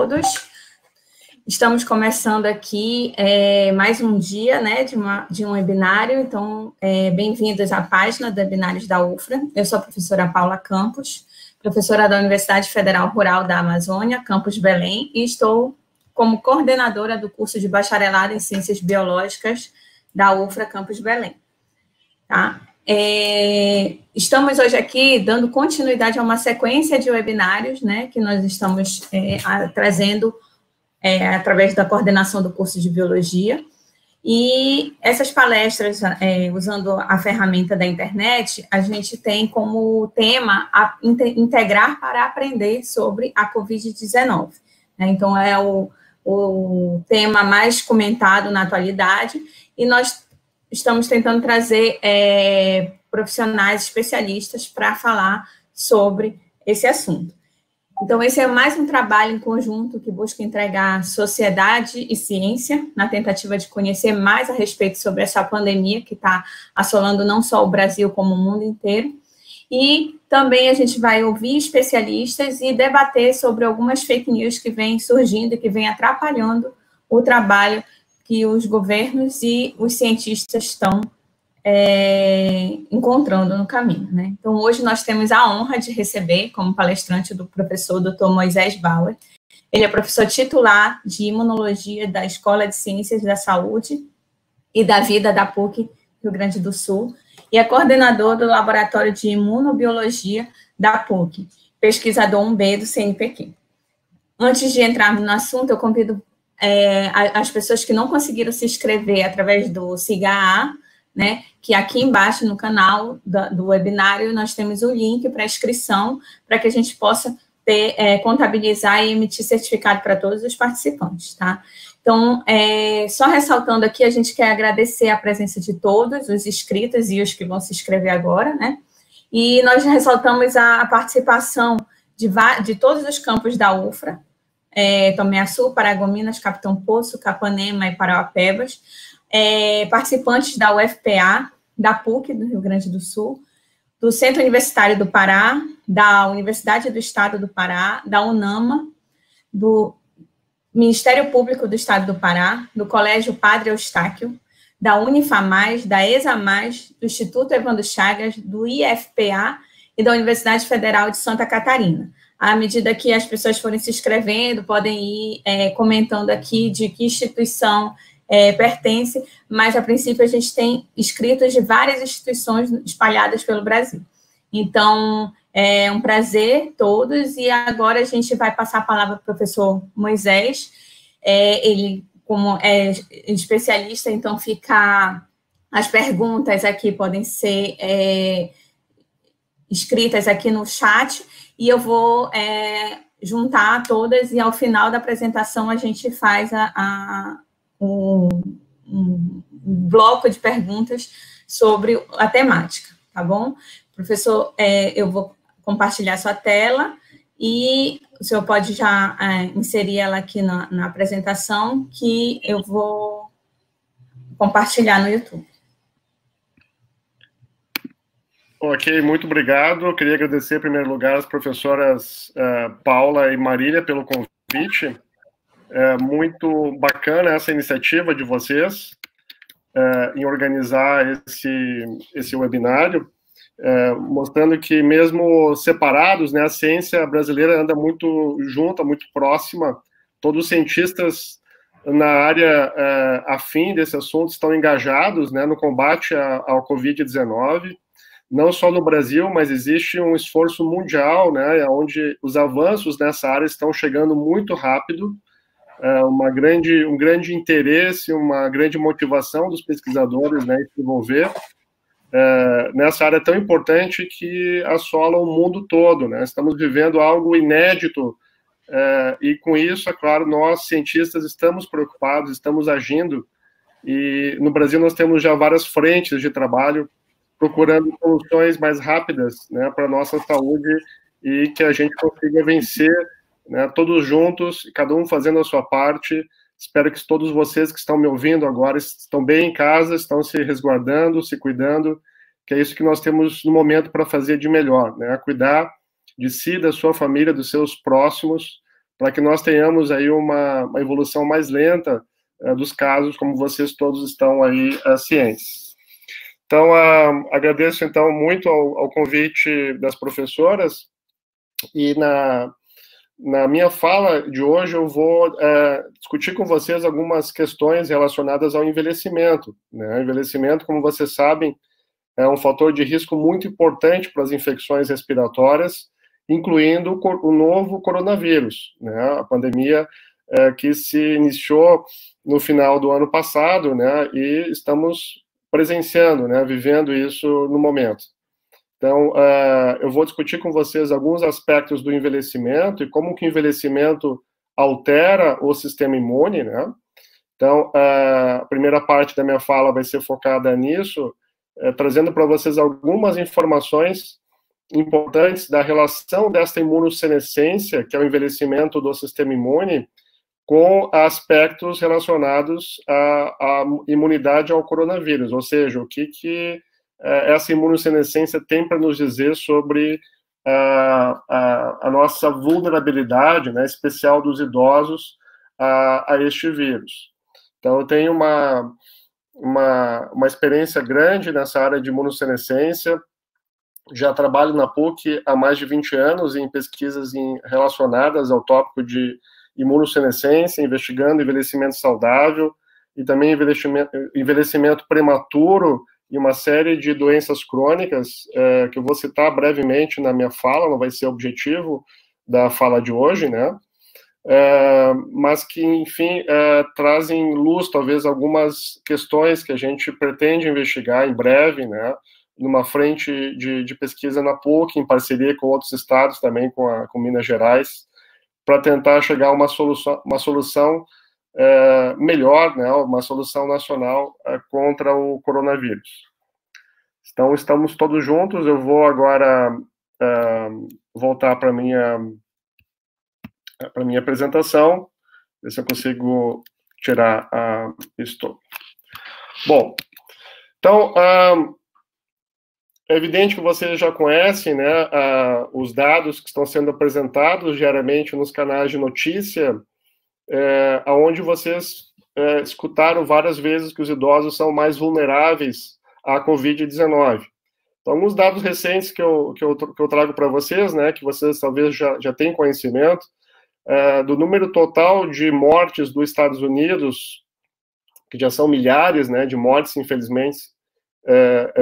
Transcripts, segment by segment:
todos. Estamos começando aqui mais um dia, né, de um webinário, então, bem-vindos à página do Webinários da UFRA. Eu sou a professora Paula Campos, professora da Universidade Federal Rural da Amazônia, Campus Belém, e estou como coordenadora do curso de bacharelado em Ciências Biológicas da UFRA, Campus Belém. Tá? Estamos hoje aqui dando continuidade a uma sequência de webinários, né, que nós estamos trazendo através da coordenação do curso de Biologia, e essas palestras, usando a ferramenta da internet, a gente tem como tema integrar para aprender sobre a Covid-19. Né? Então, é o tema mais comentado na atualidade, e nós estamos tentando trazer profissionais especialistas para falar sobre esse assunto. Então, esse é mais um trabalho em conjunto que busca entregar sociedade e ciência na tentativa de conhecer mais a respeito sobre essa pandemia que está assolando não só o Brasil, como o mundo inteiro. E também a gente vai ouvir especialistas e debater sobre algumas fake news que vêm surgindo e que vêm atrapalhando o trabalho que os governos e os cientistas estão encontrando no caminho, né? Então, hoje nós temos a honra de receber como palestrante do professor Dr. Moisés Bauer. Ele é professor titular de Imunologia da Escola de Ciências da Saúde e da Vida da PUC Rio Grande do Sul e é coordenador do Laboratório de Imunobiologia da PUC, pesquisador 1B do CNPq. Antes de entrarmos no assunto, eu convido as pessoas que não conseguiram se inscrever através do SIGA-A, né, que aqui embaixo no canal do webinário nós temos o link para inscrição, para que a gente possa contabilizar e emitir certificado para todos os participantes, tá? Então, só ressaltando aqui, a gente quer agradecer a presença de todos os inscritos e os que vão se inscrever agora, né? E nós ressaltamos a participação de todos os campos da UFRA, Tomé Açu, Paragominas, Capitão Poço, Capanema e Parauapebas, participantes da UFPA, da PUC do Rio Grande do Sul, do Centro Universitário do Pará, da Universidade do Estado do Pará, da UNAMA, do Ministério Público do Estado do Pará, do Colégio Padre Eustáquio, da Unifamais, da ESAMAS, do Instituto Evandro Chagas, do IFPA e da Universidade Federal de Santa Catarina. À medida que as pessoas forem se inscrevendo, podem ir comentando aqui de que instituição pertence, mas, a princípio, a gente tem inscritos de várias instituições espalhadas pelo Brasil. Então, é um prazer todos, e agora a gente vai passar a palavra para o professor Moisés. Ele, como é especialista, então as perguntas aqui podem ser escritas aqui no chat, e eu vou juntar todas, e ao final da apresentação a gente faz um bloco de perguntas sobre a temática, tá bom? Professor, eu vou compartilhar sua tela e o senhor pode já inserir ela aqui na apresentação, que eu vou compartilhar no YouTube. Ok, muito obrigado. Eu queria agradecer, em primeiro lugar, as professoras Paula e Marília pelo convite. É muito bacana essa iniciativa de vocês em organizar esse webinário, mostrando que mesmo separados, né, a ciência brasileira anda muito junta, muito próxima. Todos os cientistas na área afim desse assunto estão engajados, né, no combate ao Covid-19, não só no Brasil, mas existe um esforço mundial, né, onde os avanços nessa área estão chegando muito rápido. Um grande interesse, uma grande motivação dos pesquisadores, né, se envolver nessa área tão importante que assola o mundo todo, né? Estamos vivendo algo inédito e com isso, é claro, nós cientistas estamos preocupados, estamos agindo, e no Brasil nós temos já várias frentes de trabalho procurando soluções mais rápidas, né, para a nossa saúde, e que a gente consiga vencer, né, todos juntos, cada um fazendo a sua parte. Espero que todos vocês que estão me ouvindo agora estão bem em casa, estão se resguardando, se cuidando, que é isso que nós temos no momento para fazer de melhor, né, cuidar de si, da sua família, dos seus próximos, para que nós tenhamos aí uma evolução mais lenta dos casos, como vocês todos estão aí cientes. Então, agradeço, então, muito ao convite das professoras, e na minha fala de hoje eu vou discutir com vocês algumas questões relacionadas ao envelhecimento, né? O envelhecimento, como vocês sabem, é um fator de risco muito importante para as infecções respiratórias, incluindo o novo coronavírus, né? A pandemia que se iniciou no final do ano passado, né? E estamos presenciando, né? Vivendo isso no momento. Então, eu vou discutir com vocês alguns aspectos do envelhecimento e como que o envelhecimento altera o sistema imune, né? Então, a primeira parte da minha fala vai ser focada nisso, trazendo para vocês algumas informações importantes da relação desta imunossenescência, que é o envelhecimento do sistema imune, com aspectos relacionados à imunidade ao coronavírus, ou seja, o que essa imunossenescência tem para nos dizer sobre a nossa vulnerabilidade, né, especial dos idosos a este vírus. Então, eu tenho uma experiência grande nessa área de imunossenescência, já trabalho na PUC há mais de 20 anos em pesquisas relacionadas ao tópico de imunossenescência, investigando envelhecimento saudável e também envelhecimento prematuro e uma série de doenças crônicas, que eu vou citar brevemente na minha fala, não vai ser o objetivo da fala de hoje, né? Mas que, enfim, trazem luz, talvez, algumas questões que a gente pretende investigar em breve, né? Numa frente de pesquisa na PUC, em parceria com outros estados, também com Minas Gerais, para tentar chegar a uma solução melhor, né, uma solução nacional contra o coronavírus. Então, estamos todos juntos. Eu vou agora voltar para a minha apresentação, ver se eu consigo tirar isso. Bom, então, é evidente que vocês já conhecem, né, os dados que estão sendo apresentados diariamente nos canais de notícia, onde vocês escutaram várias vezes que os idosos são mais vulneráveis à Covid-19. Então, alguns dados recentes que eu trago para vocês, né, que vocês talvez já tenham conhecimento, do número total de mortes dos Estados Unidos, que já são milhares, né, de mortes, infelizmente,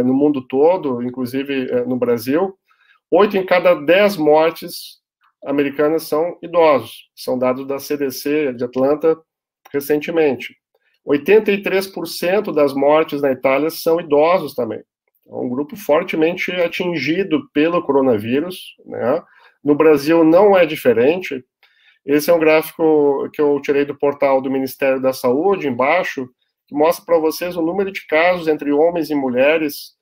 no mundo todo, inclusive no Brasil, 8 em cada 10 mortes americanas são idosos. São dados da CDC de Atlanta recentemente. 83% das mortes na Itália são idosos também. É um grupo fortemente atingido pelo coronavírus, né? No Brasil não é diferente. Esse é um gráfico que eu tirei do portal do Ministério da Saúde, embaixo, que mostra para vocês o número de casos entre homens e mulheres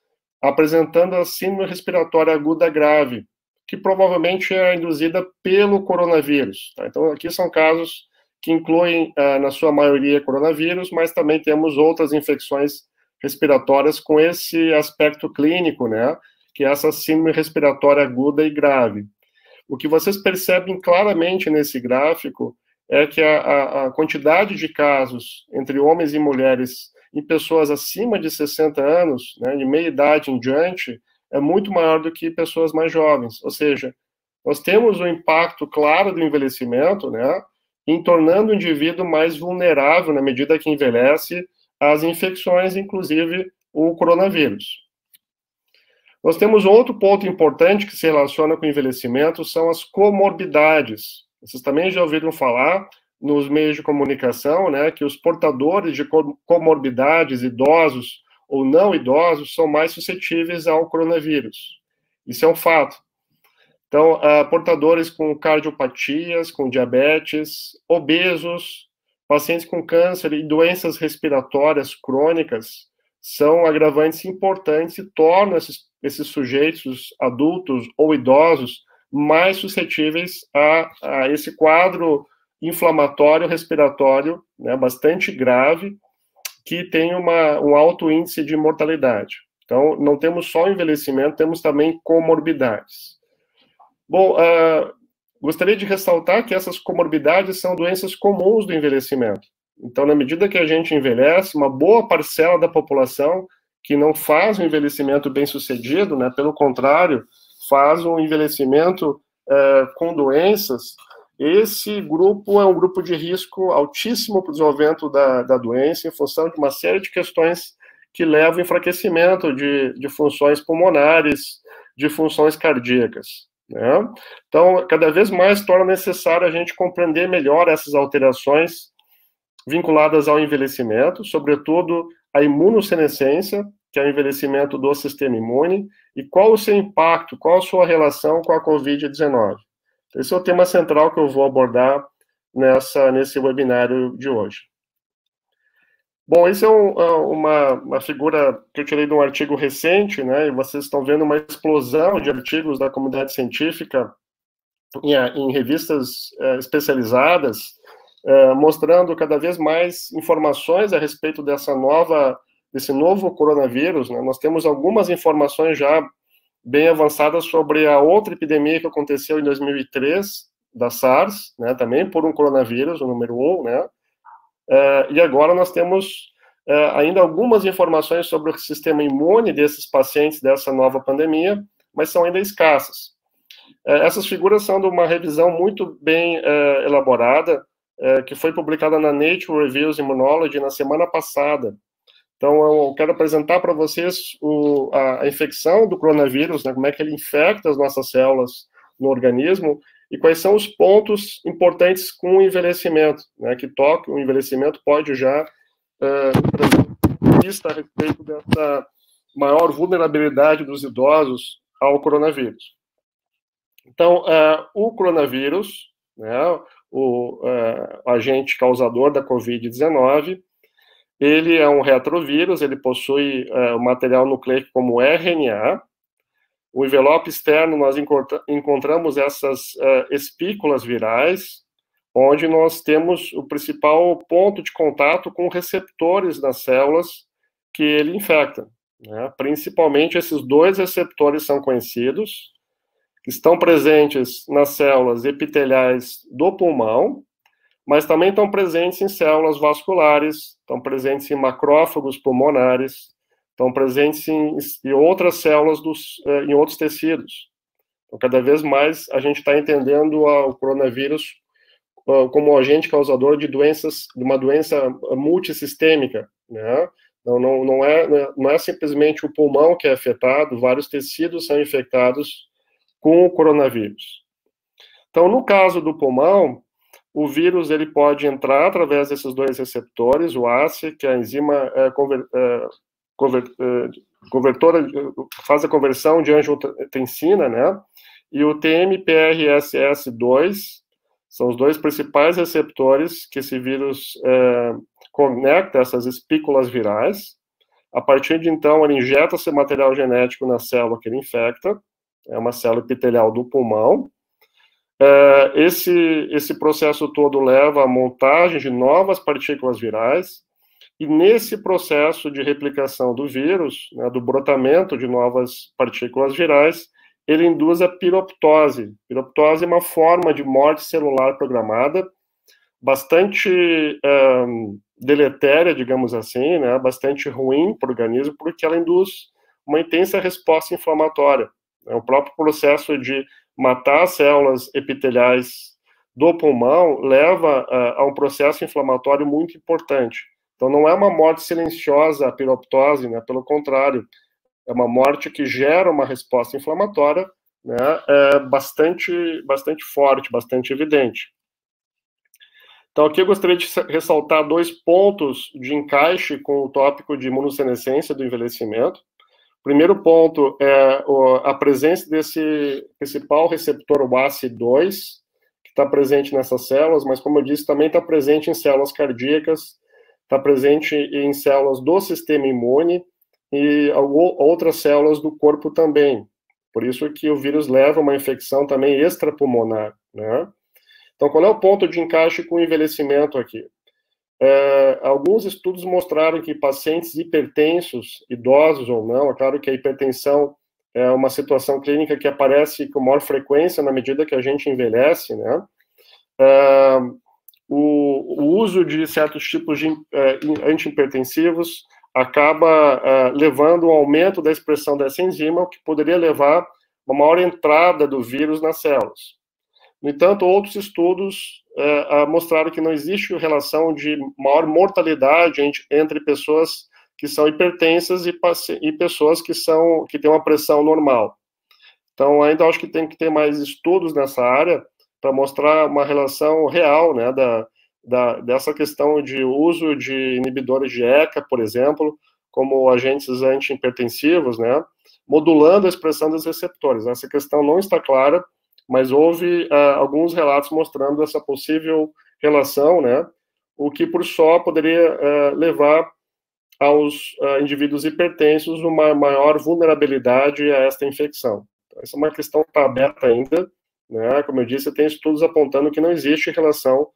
apresentando a síndrome respiratória aguda grave, que provavelmente é induzida pelo coronavírus. Tá? Então, aqui são casos que incluem, na sua maioria, coronavírus, mas também temos outras infecções respiratórias com esse aspecto clínico, né, que é essa síndrome respiratória aguda e grave. O que vocês percebem claramente nesse gráfico é que a quantidade de casos entre homens e mulheres em pessoas acima de 60 anos, né, de meia idade em diante, é muito maior do que pessoas mais jovens. Ou seja, nós temos um impacto claro do envelhecimento, né, em tornando o indivíduo mais vulnerável na medida que envelhece às infecções, inclusive o coronavírus. Nós temos outro ponto importante que se relaciona com o envelhecimento, são as comorbidades. Vocês também já ouviram falar nos meios de comunicação, né, que os portadores de comorbidades, idosos ou não idosos, são mais suscetíveis ao coronavírus. Isso é um fato. Então, portadores com cardiopatias, com diabetes, obesos, pacientes com câncer e doenças respiratórias crônicas são agravantes importantes e tornam esses sujeitos adultos ou idosos mais suscetíveis a esse quadro inflamatório respiratório, né, bastante grave, que tem um alto índice de mortalidade. Então, não temos só envelhecimento, temos também comorbidades. Bom, gostaria de ressaltar que essas comorbidades são doenças comuns do envelhecimento. Então, na medida que a gente envelhece, uma boa parcela da população que não faz um envelhecimento bem-sucedido, né, pelo contrário, faz um envelhecimento com doenças, esse grupo é um grupo de risco altíssimo para o desenvolvimento da doença, em função de uma série de questões que levam ao enfraquecimento de funções pulmonares, de funções cardíacas, né? Então, cada vez mais torna necessário a gente compreender melhor essas alterações vinculadas ao envelhecimento, sobretudo a imunossenescência, que é o envelhecimento do sistema imune, e qual o seu impacto, qual a sua relação com a Covid-19. Esse é o tema central que eu vou abordar nesse webinário de hoje. Bom, isso é uma figura que eu tirei de um artigo recente, né, e vocês estão vendo uma explosão de artigos da comunidade científica em revistas especializadas, mostrando cada vez mais informações a respeito desse novo coronavírus, né? Nós temos algumas informações já bem avançadas sobre a outra epidemia que aconteceu em 2003, da SARS, né, também por um coronavírus, o número 1, né? E agora nós temos ainda algumas informações sobre o sistema imune desses pacientes dessa nova pandemia, mas são ainda escassas. Essas figuras são de uma revisão muito bem elaborada, que foi publicada na Nature Reviews Immunology na semana passada. Então, eu quero apresentar para vocês a infecção do coronavírus, né, como é que ele infecta as nossas células no organismo, e quais são os pontos importantes com o envelhecimento, né, que o envelhecimento pode já trazer pista a respeito dessa maior vulnerabilidade dos idosos ao coronavírus. Então, o coronavírus, né, o agente causador da Covid-19, ele é um retrovírus, ele possui o material nucleico como RNA. O envelope externo, nós encontramos essas espículas virais, onde nós temos o principal ponto de contato com receptores nas células que ele infecta, né? Principalmente esses dois receptores são conhecidos, que estão presentes nas células epiteliais do pulmão, mas também estão presentes em células vasculares, estão presentes em macrófagos pulmonares, estão presentes em outras células em outros tecidos. Então, cada vez mais a gente está entendendo o coronavírus como agente causador de uma doença multissistêmica, né? Não é simplesmente o pulmão que é afetado, vários tecidos são infectados com o coronavírus. Então, no caso do pulmão, o vírus ele pode entrar através desses dois receptores, o ACE, que é a enzima convertora, faz a conversão de angiotensina, né? E o TMPRSS2, são os dois principais receptores que esse vírus conecta essas espículas virais. A partir de então, ele injeta esse material genético na célula que ele infecta, é uma célula epitelial do pulmão. Esse processo todo leva à montagem de novas partículas virais, e nesse processo de replicação do vírus, né, do brotamento de novas partículas virais, ele induz a piroptose. Piroptose é uma forma de morte celular programada, bastante deletéria, digamos assim, né, bastante ruim para o organismo, porque ela induz uma intensa resposta inflamatória. O próprio processo de matar as células epiteliais do pulmão leva a um processo inflamatório muito importante. Então, não é uma morte silenciosa, a piroptose, né? Pelo contrário, é uma morte que gera uma resposta inflamatória, né? Bastante forte, bastante evidente. Então, aqui eu gostaria de ressaltar 2 pontos de encaixe com o tópico de imunossenescência do envelhecimento. O primeiro ponto é a presença desse principal receptor, o ACE2, que está presente nessas células, mas, como eu disse, também está presente em células cardíacas, está presente em células do sistema imune e outras células do corpo também. Por isso que o vírus leva a uma infecção também extrapulmonar, né? Então, qual é o ponto de encaixe com o envelhecimento aqui? Alguns estudos mostraram que pacientes hipertensos, idosos ou não, é claro que a hipertensão é uma situação clínica que aparece com maior frequência na medida que a gente envelhece, né? O uso de certos tipos de antihipertensivos acaba levando a um aumento da expressão dessa enzima, o que poderia levar a uma maior entrada do vírus nas células. No entanto, outros estudos mostraram que não existe relação de maior mortalidade entre pessoas que são hipertensas e pessoas que têm uma pressão normal. Então, ainda acho que tem que ter mais estudos nessa área para mostrar uma relação real, né, dessa questão de uso de inibidores de ECA, por exemplo, como agentes antihipertensivos, né, modulando a expressão dos receptores. Essa questão não está clara, mas houve alguns relatos mostrando essa possível relação, né, o que por só poderia levar aos indivíduos hipertensos uma maior vulnerabilidade a esta infecção. Então, essa é uma questão que está aberta ainda, né? Como eu disse, tem estudos apontando que não existe relação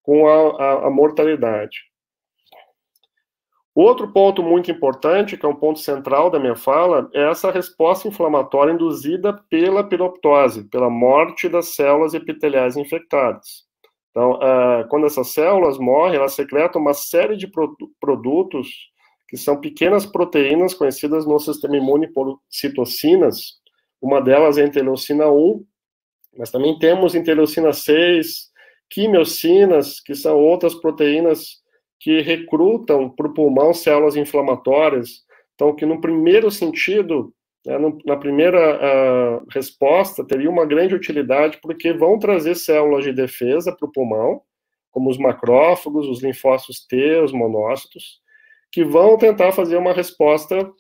com a mortalidade. Outro ponto muito importante, que é um ponto central da minha fala, é essa resposta inflamatória induzida pela piroptose, pela morte das células epiteliais infectadas. Então, quando essas células morrem, elas secretam uma série de produtos que são pequenas proteínas conhecidas no sistema imune por citocinas. Uma delas é a interleucina 1, mas também temos interleucina 6, quimiocinas, que são outras proteínas que recrutam para o pulmão células inflamatórias. Então, que no primeiro sentido, né, na primeira resposta, teria uma grande utilidade, porque vão trazer células de defesa para o pulmão, como os macrófagos, os linfócitos T, os monócitos, que vão tentar fazer uma resposta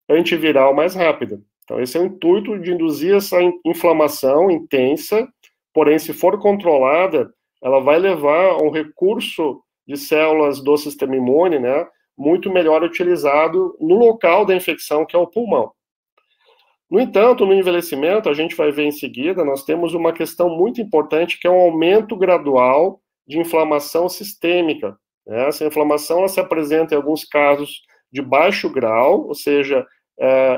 antiviral mais rápida. Então, esse é o intuito de induzir essa inflamação intensa, porém, se for controlada, ela vai levar a um recurso de células do sistema imune, né, muito melhor utilizado no local da infecção, que é o pulmão. No entanto, no envelhecimento, a gente vai ver em seguida, nós temos uma questão muito importante, que é um aumento gradual de inflamação sistêmica. Essa inflamação ela se apresenta em alguns casos de baixo grau, ou seja,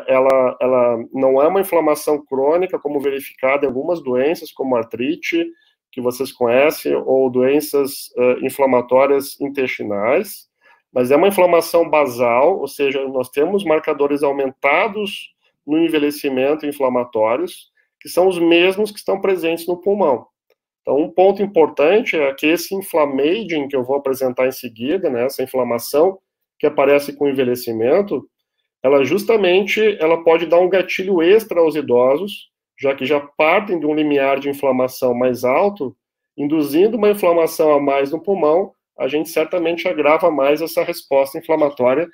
ela não é uma inflamação crônica, como verificada em algumas doenças, como artrite, que vocês conhecem, ou doenças inflamatórias intestinais, mas é uma inflamação basal, ou seja, nós temos marcadores aumentados no envelhecimento inflamatórios, que são os mesmos que estão presentes no pulmão. Então, um ponto importante é que esse inflammaging, que eu vou apresentar em seguida, né, essa inflamação que aparece com o envelhecimento, ela pode dar um gatilho extra aos idosos, já que já partem de um limiar de inflamação mais alto, induzindo uma inflamação a mais no pulmão, a gente certamente agrava mais essa resposta inflamatória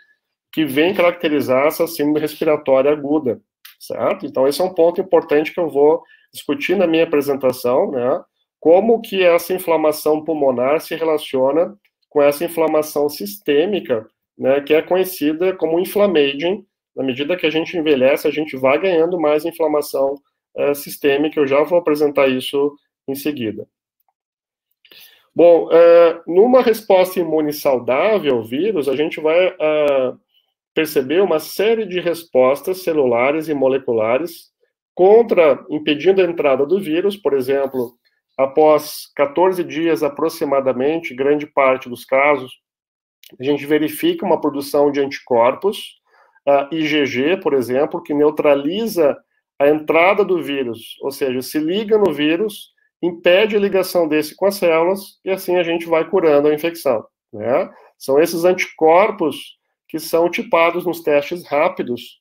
que vem caracterizar essa síndrome respiratória aguda, certo? Então, esse é um ponto importante que eu vou discutir na minha apresentação, né? Como que essa inflamação pulmonar se relaciona com essa inflamação sistêmica, né, que é conhecida como inflammaging. Na medida que a gente envelhece, a gente vai ganhando mais inflamação sistêmica. Eu já vou apresentar isso em seguida. Bom, numa resposta imune saudável ao vírus, a gente vai perceber uma série de respostas celulares e moleculares impedindo a entrada do vírus. Por exemplo, após 14 dias aproximadamente, grande parte dos casos, a gente verifica uma produção de anticorpos, IgG, por exemplo, que neutraliza a entrada do vírus, ou seja, se liga no vírus, impede a ligação desse com as células, e assim a gente vai curando a infecção, né? São esses anticorpos que são tipados nos testes rápidos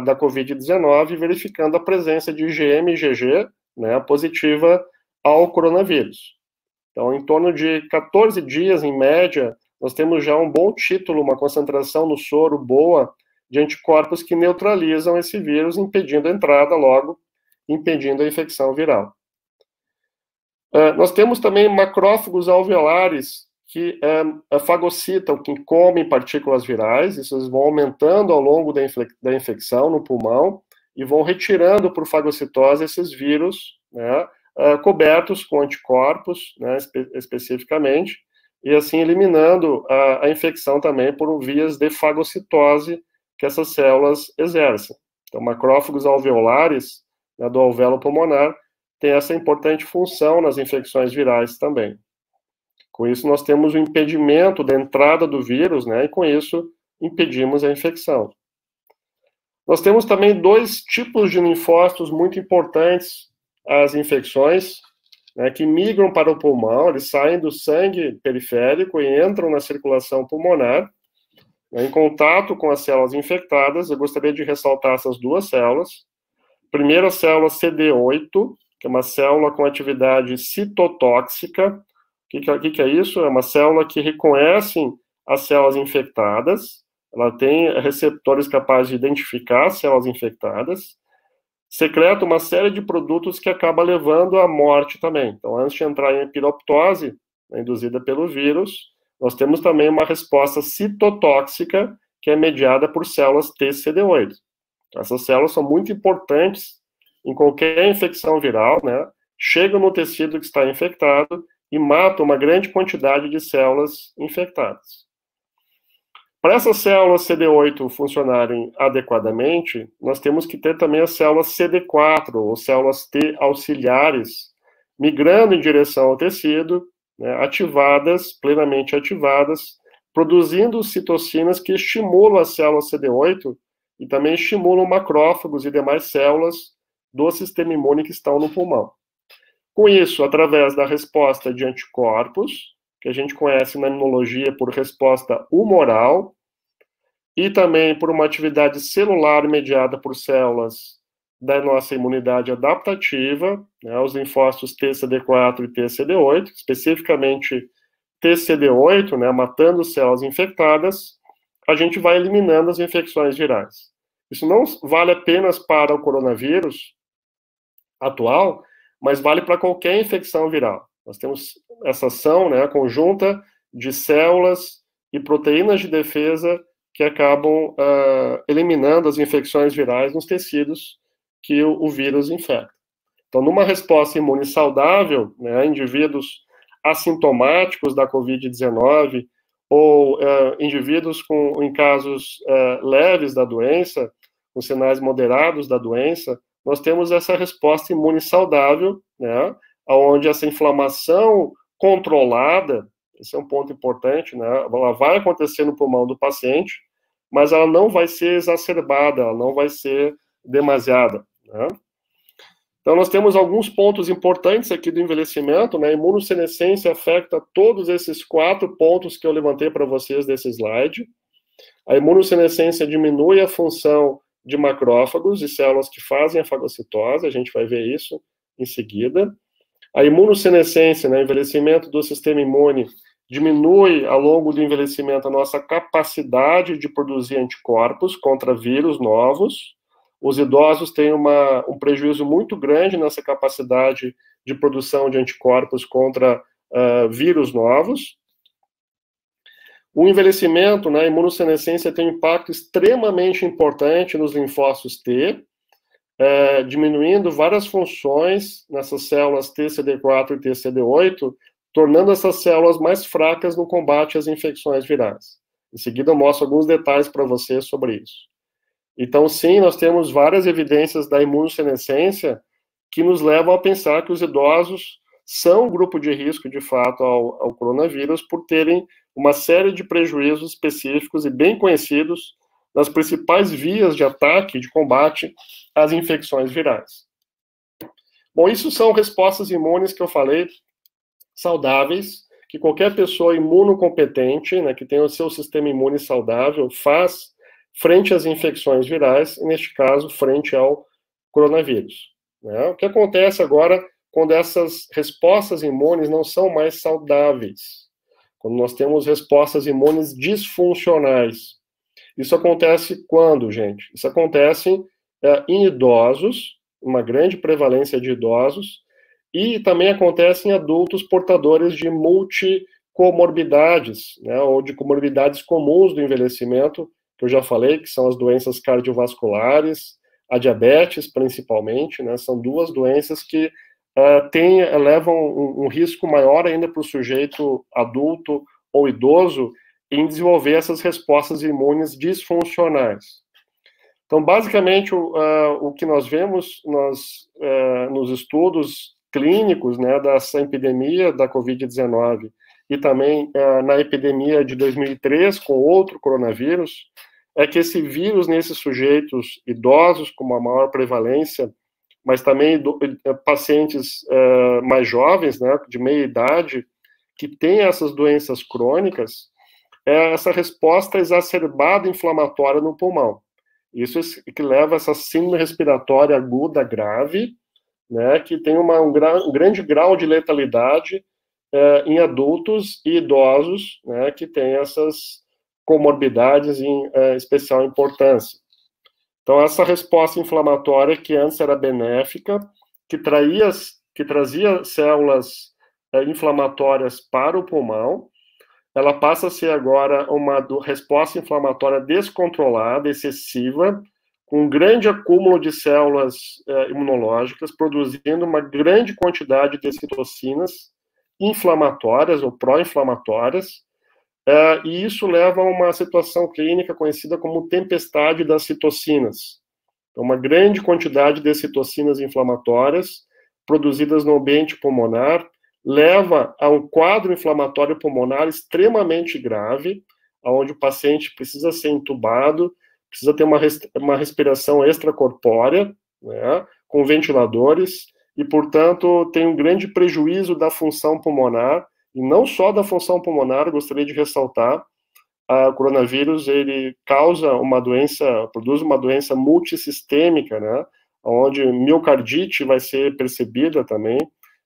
da Covid-19, verificando a presença de IgM e IgG, né, positiva ao coronavírus. Então, em torno de 14 dias, em média, nós temos já um bom título, uma concentração no soro boa de anticorpos que neutralizam esse vírus, impedindo a entrada, logo, impedindo a infecção viral. Nós temos também macrófagos alveolares que fagocitam, que comem partículas virais, esses vão aumentando ao longo da infecção no pulmão e vão retirando por fagocitose esses vírus, né, cobertos com anticorpos, né, especificamente, e assim eliminando a infecção também por vias de fagocitose que essas células exercem. Então, macrófagos alveolares, né, do alvéolo pulmonar, tem essa importante função nas infecções virais também. Com isso, nós temos o impedimento da entrada do vírus, né, e com isso, impedimos a infecção. Nós temos também dois tipos de linfócitos muito importantes às infecções, né, que migram para o pulmão, eles saem do sangue periférico e entram na circulação pulmonar, né, em contato com as células infectadas. Eu gostaria de ressaltar essas duas células. Primeiro, a célula CD8, que é uma célula com atividade citotóxica. O que é isso? É uma célula que reconhece as células infectadas, ela tem receptores capazes de identificar as células infectadas, secreta uma série de produtos que acaba levando à morte também. Então, antes de entrar em epiroptose, né, induzida pelo vírus, nós temos também uma resposta citotóxica, que é mediada por células TCD8. Essas células são muito importantes em qualquer infecção viral, né? Chegam no tecido que está infectado e matam uma grande quantidade de células infectadas. Para essas células CD8 funcionarem adequadamente, nós temos que ter também as células CD4, ou células T auxiliares, migrando em direção ao tecido, né, ativadas, plenamente ativadas, produzindo citocinas que estimulam as células CD8 e também estimulam macrófagos e demais células do sistema imune que estão no pulmão. Com isso, através da resposta de anticorpos, que a gente conhece na imunologia por resposta humoral, e também por uma atividade celular mediada por células da nossa imunidade adaptativa, né, os linfócitos TCD4 e TCD8, especificamente TCD8, né, matando células infectadas, a gente vai eliminando as infecções virais. Isso não vale apenas para o coronavírus atual, mas vale para qualquer infecção viral. Nós temos essa ação, né, conjunta de células e proteínas de defesa que acabam eliminando as infecções virais nos tecidos que o vírus infecta. Então, numa resposta imune saudável, né, indivíduos assintomáticos da Covid-19 ou indivíduos em casos leves da doença, com sinais moderados da doença, nós temos essa resposta imune saudável, né, onde essa inflamação controlada, esse é um ponto importante, né, ela vai acontecer no pulmão do paciente, mas ela não vai ser exacerbada, ela não vai ser demasiada, né? Então, nós temos alguns pontos importantes aqui do envelhecimento, né? A imunossenescência afeta todos esses 4 pontos que eu levantei para vocês desse slide. A imunossenescência diminui a função de macrófagos e células que fazem a fagocitose, a gente vai ver isso em seguida. A imunossenescência, né, envelhecimento do sistema imune, diminui ao longo do envelhecimento a nossa capacidade de produzir anticorpos contra vírus novos. Os idosos têm um prejuízo muito grande nessa capacidade de produção de anticorpos contra vírus novos. O envelhecimento, né, a imunossenescência tem um impacto extremamente importante nos linfócitos T, diminuindo várias funções nessas células TCD4 e TCD8, tornando essas células mais fracas no combate às infecções virais. Em seguida eu mostro alguns detalhes para vocês sobre isso. Então, sim, nós temos várias evidências da imunossenescência que nos levam a pensar que os idosos são um grupo de risco, de fato, ao coronavírus, por terem uma série de prejuízos específicos e bem conhecidos nas principais vias de ataque e de combate às infecções virais. Bom, isso são respostas imunes que eu falei, saudáveis, que qualquer pessoa imunocompetente, né, que tem o seu sistema imune saudável, faz frente às infecções virais, e neste caso, frente ao coronavírus, né? O que acontece agora quando essas respostas imunes não são mais saudáveis? Quando nós temos respostas imunes disfuncionais. Isso acontece quando, gente? Isso acontece em idosos, uma grande prevalência de idosos, e também acontece em adultos portadores de multicomorbidades, né, ou de comorbidades comuns do envelhecimento, que eu já falei, que são as doenças cardiovasculares, a diabetes, principalmente, né, são duas doenças que levam um risco maior ainda para o sujeito adulto ou idoso em desenvolver essas respostas imunes disfuncionais. Então, basicamente, o que nós vemos nos estudos clínicos, né, dessa epidemia da Covid-19 e também na epidemia de 2003 com outro coronavírus, é que esse vírus nesses sujeitos idosos com uma maior prevalência, mas também pacientes mais jovens, né, de meia idade, que têm essas doenças crônicas, é essa resposta exacerbada inflamatória no pulmão. Isso é que leva a essa síndrome respiratória aguda grave, né, que tem um grande grau de letalidade em adultos e idosos, né, que têm essas comorbidades em especial importância. Então, essa resposta inflamatória, que antes era benéfica, que trazia células inflamatórias para o pulmão, ela passa a ser agora uma resposta inflamatória descontrolada, excessiva, com um grande acúmulo de células imunológicas, produzindo uma grande quantidade de citocinas inflamatórias ou pró-inflamatórias, e isso leva a uma situação clínica conhecida como tempestade das citocinas. Então, uma grande quantidade de citocinas inflamatórias produzidas no ambiente pulmonar leva a um quadro inflamatório pulmonar extremamente grave, onde o paciente precisa ser entubado, precisa ter uma respiração extracorpórea, né, com ventiladores, e, portanto, tem um grande prejuízo da função pulmonar, e não só da função pulmonar, gostaria de ressaltar, o coronavírus, ele produz uma doença multissistêmica, né, onde miocardite vai ser percebida também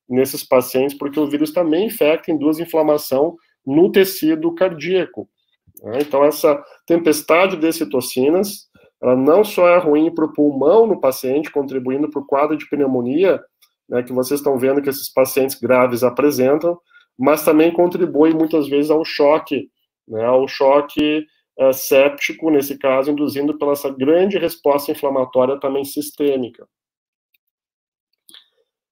nesses pacientes, porque o vírus também infecta, induz inflamação no tecido cardíaco. Né? Então, essa tempestade de citocinas, ela não só é ruim para o pulmão no paciente, contribuindo para o quadro de pneumonia, né, que vocês estão vendo que esses pacientes graves apresentam, mas também contribui muitas vezes ao choque, né, séptico, nesse caso, induzindo pela essa grande resposta inflamatória também sistêmica.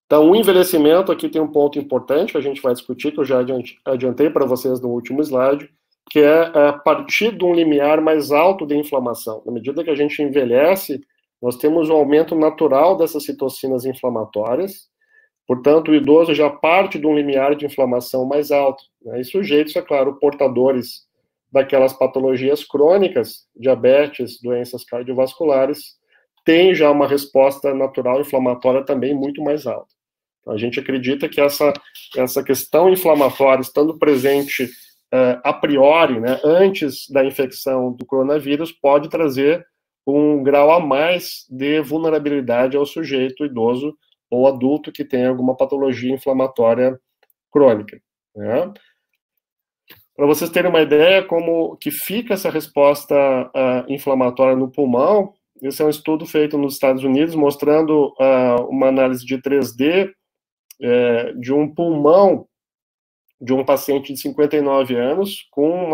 Então, o envelhecimento, aqui tem um ponto importante que a gente vai discutir, que eu já adiantei para vocês no último slide, que é a partir de um limiar mais alto de inflamação. Na medida que a gente envelhece, nós temos um aumento natural dessas citocinas inflamatórias, portanto, o idoso já parte de um limiar de inflamação mais alto, né, e sujeitos, é claro, portadores daquelas patologias crônicas, diabetes, doenças cardiovasculares, tem já uma resposta natural inflamatória também muito mais alta. Então, a gente acredita que essa questão inflamatória, estando presente a priori, né, antes da infecção do coronavírus, pode trazer um grau a mais de vulnerabilidade ao sujeito idoso ou adulto que tem alguma patologia inflamatória crônica. Né? Para vocês terem uma ideia como que fica essa resposta inflamatória no pulmão, esse é um estudo feito nos Estados Unidos, mostrando uma análise de 3D de um pulmão de um paciente de 59 anos com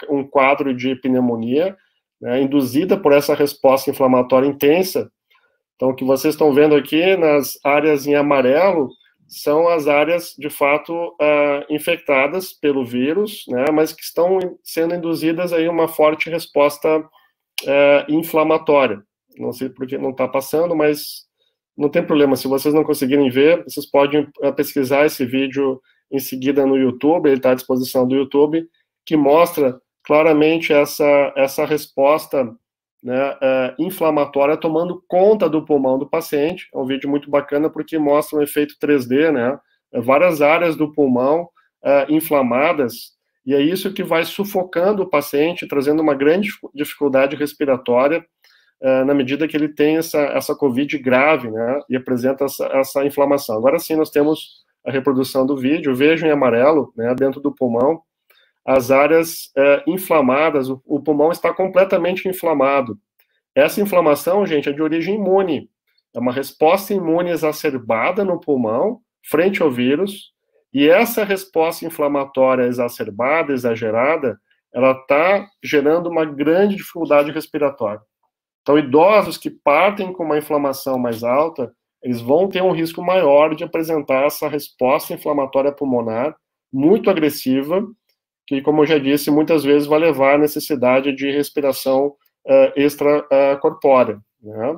um quadro de pneumonia, né, induzida por essa resposta inflamatória intensa. Então, o que vocês estão vendo aqui nas áreas em amarelo são as áreas, de fato, infectadas pelo vírus, né, mas que estão sendo induzidas aí uma forte resposta inflamatória. Não sei porque não está passando, mas não tem problema. Se vocês não conseguirem ver, vocês podem pesquisar esse vídeo em seguida no YouTube, ele está à disposição do YouTube, que mostra claramente essa resposta, né, inflamatória tomando conta do pulmão do paciente. É um vídeo muito bacana porque mostra um efeito 3D, né, várias áreas do pulmão inflamadas, e é isso que vai sufocando o paciente, trazendo uma grande dificuldade respiratória, na medida que ele tem essa COVID grave, né, e apresenta essa inflamação. Agora sim, nós temos a reprodução do vídeo, vejam em amarelo, né, dentro do pulmão, as áreas inflamadas, o pulmão está completamente inflamado. Essa inflamação, gente, é de origem imune, é uma resposta imune exacerbada no pulmão, frente ao vírus, e essa resposta inflamatória exacerbada, exagerada, ela está gerando uma grande dificuldade respiratória. Então, idosos que partem com uma inflamação mais alta, eles vão ter um risco maior de apresentar essa resposta inflamatória pulmonar muito agressiva, que, como eu já disse, muitas vezes vai levar à necessidade de respiração extracorpórea, né?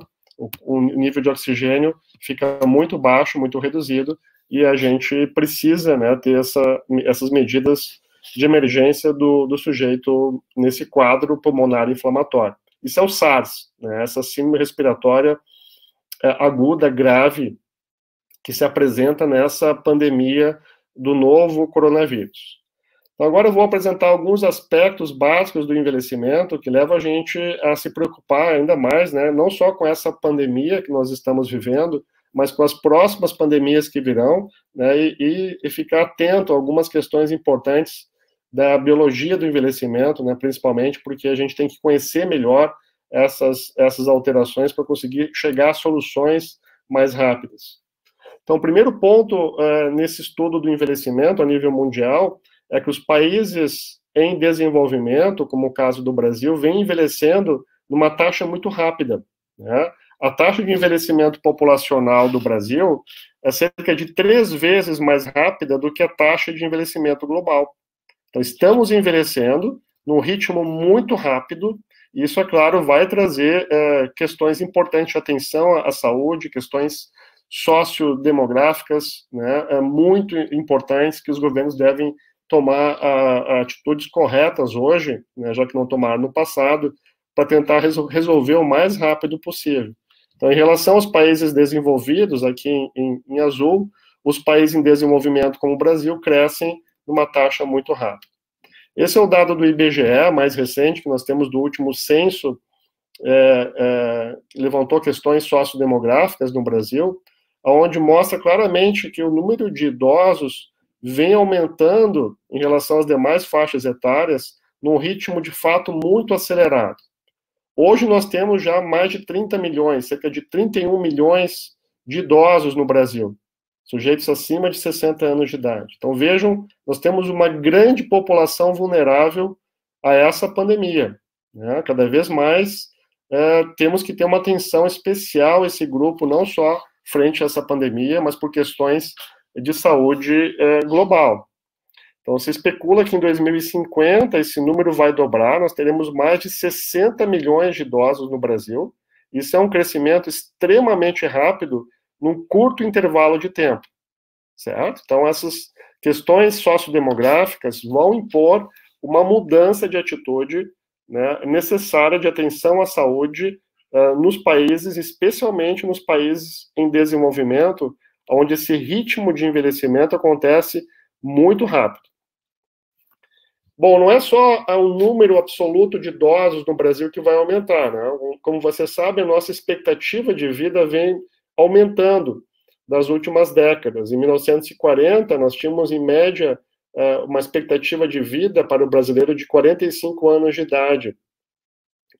O nível de oxigênio fica muito baixo, muito reduzido, e a gente precisa, né, ter essas medidas de emergência do sujeito nesse quadro pulmonar inflamatório. Isso é o SARS, né, essa síndrome respiratória aguda, grave, que se apresenta nessa pandemia do novo coronavírus. Então, agora eu vou apresentar alguns aspectos básicos do envelhecimento que levam a gente a se preocupar ainda mais, né, não só com essa pandemia que nós estamos vivendo, mas com as próximas pandemias que virão, né, e ficar atento a algumas questões importantes da biologia do envelhecimento, né, principalmente porque a gente tem que conhecer melhor essas alterações para conseguir chegar a soluções mais rápidas. Então, o primeiro ponto nesse estudo do envelhecimento a nível mundial é que os países em desenvolvimento, como o caso do Brasil, vêm envelhecendo numa taxa muito rápida, né? A taxa de envelhecimento populacional do Brasil é cerca de 3 vezes mais rápida do que a taxa de envelhecimento global. Então, estamos envelhecendo num ritmo muito rápido, e isso, é claro, vai trazer questões importantes de atenção à saúde, questões sociodemográficas, né, muito importantes que os governos devem tomar atitudes corretas hoje, né, já que não tomaram no passado, para tentar resolver o mais rápido possível. Então, em relação aos países desenvolvidos, aqui em azul, os países em desenvolvimento, como o Brasil, crescem numa taxa muito rápida. Esse é o dado do IBGE, mais recente, que nós temos do último censo, que levantou questões sociodemográficas no Brasil, onde mostra claramente que o número de idosos vem aumentando em relação às demais faixas etárias, num ritmo, de fato, muito acelerado. Hoje nós temos já mais de 30 milhões, cerca de 31 milhões de idosos no Brasil, sujeitos acima de 60 anos de idade. Então, vejam, nós temos uma grande população vulnerável a essa pandemia, né? Cada vez mais temos que ter uma atenção especial a esse grupo, não só frente a essa pandemia, mas por questões de saúde global. Então, se especula que em 2050 esse número vai dobrar, nós teremos mais de 60 milhões de idosos no Brasil. Isso é um crescimento extremamente rápido num curto intervalo de tempo, certo? Então, essas questões sociodemográficas vão impor uma mudança de atitude, né, necessária de atenção à saúde nos países, especialmente nos países em desenvolvimento, onde esse ritmo de envelhecimento acontece muito rápido. Bom, não é só o número absoluto de idosos no Brasil que vai aumentar, né? Como você sabe, a nossa expectativa de vida vem aumentando das últimas décadas. Em 1940, nós tínhamos, em média, uma expectativa de vida para o brasileiro de 45 anos de idade.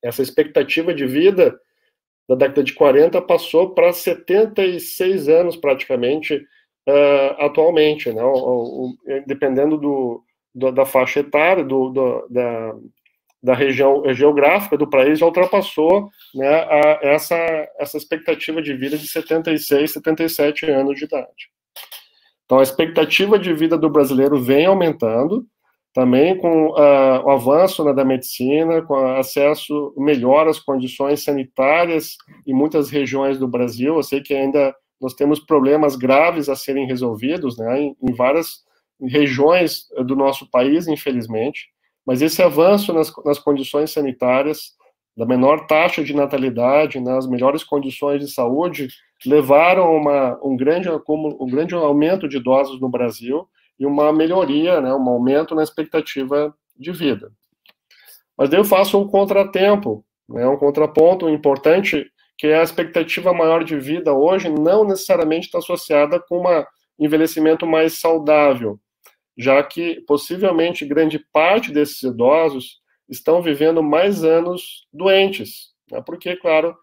Essa expectativa de vida da década de 40 passou para 76 anos, praticamente, atualmente, né? Dependendo da faixa etária, da região geográfica do país, já ultrapassou, né, essa expectativa de vida de 76, 77 anos de idade. Então, a expectativa de vida do brasileiro vem aumentando, também com o avanço, né, da medicina, com acesso melhor às condições sanitárias em muitas regiões do Brasil. Eu sei que ainda nós temos problemas graves a serem resolvidos, né, em várias regiões do nosso país, infelizmente, mas esse avanço nas condições sanitárias, da menor taxa de natalidade, nas melhores condições de saúde, levaram a um grande aumento de idosos no Brasil e uma melhoria, né, um aumento na expectativa de vida. Mas daí eu faço um contratempo, né, um contraponto importante, que é a expectativa maior de vida hoje não necessariamente está associada com um envelhecimento mais saudável, já que possivelmente grande parte desses idosos estão vivendo mais anos doentes, né? Porque, claro,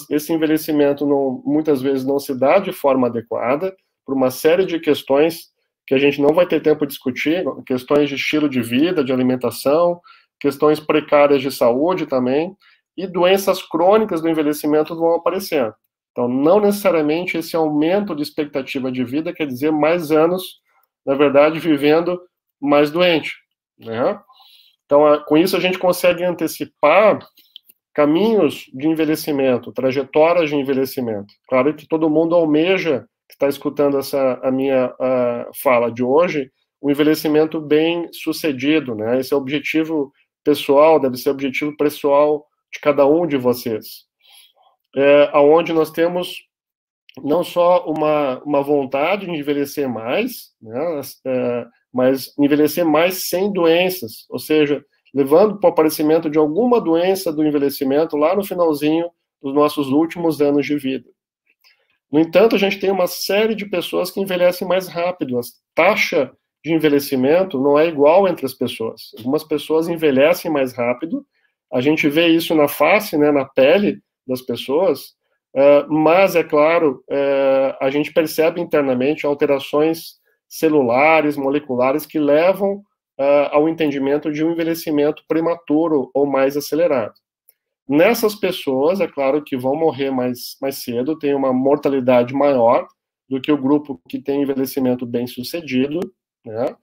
esse envelhecimento muitas vezes não se dá de forma adequada, por uma série de questões que a gente não vai ter tempo de discutir, questões de estilo de vida, de alimentação, questões precárias de saúde também, e doenças crônicas do envelhecimento vão aparecendo. Então, não necessariamente esse aumento de expectativa de vida quer dizer mais anos, na verdade, vivendo mais doente, né? Então, com isso a gente consegue antecipar caminhos de envelhecimento, trajetórias de envelhecimento. Claro que todo mundo almeja, que está escutando a minha fala de hoje, um envelhecimento bem sucedido, né? Esse é o objetivo pessoal, deve ser o objetivo pessoal de cada um de vocês. Onde nós temos não só uma vontade de envelhecer mais, né? Mas envelhecer mais sem doenças, ou seja, levando para o aparecimento de alguma doença do envelhecimento lá no finalzinho dos nossos últimos anos de vida. No entanto, a gente tem uma série de pessoas que envelhecem mais rápido. A taxa de envelhecimento não é igual entre as pessoas. Algumas pessoas envelhecem mais rápido, a gente vê isso na face, né, na pele das pessoas, mas, é claro, a gente percebe internamente alterações celulares, moleculares, que levam ao entendimento de um envelhecimento prematuro ou mais acelerado. Nessas pessoas, é claro que vão morrer mais cedo, tem uma mortalidade maior do que o grupo que tem envelhecimento bem-sucedido, né?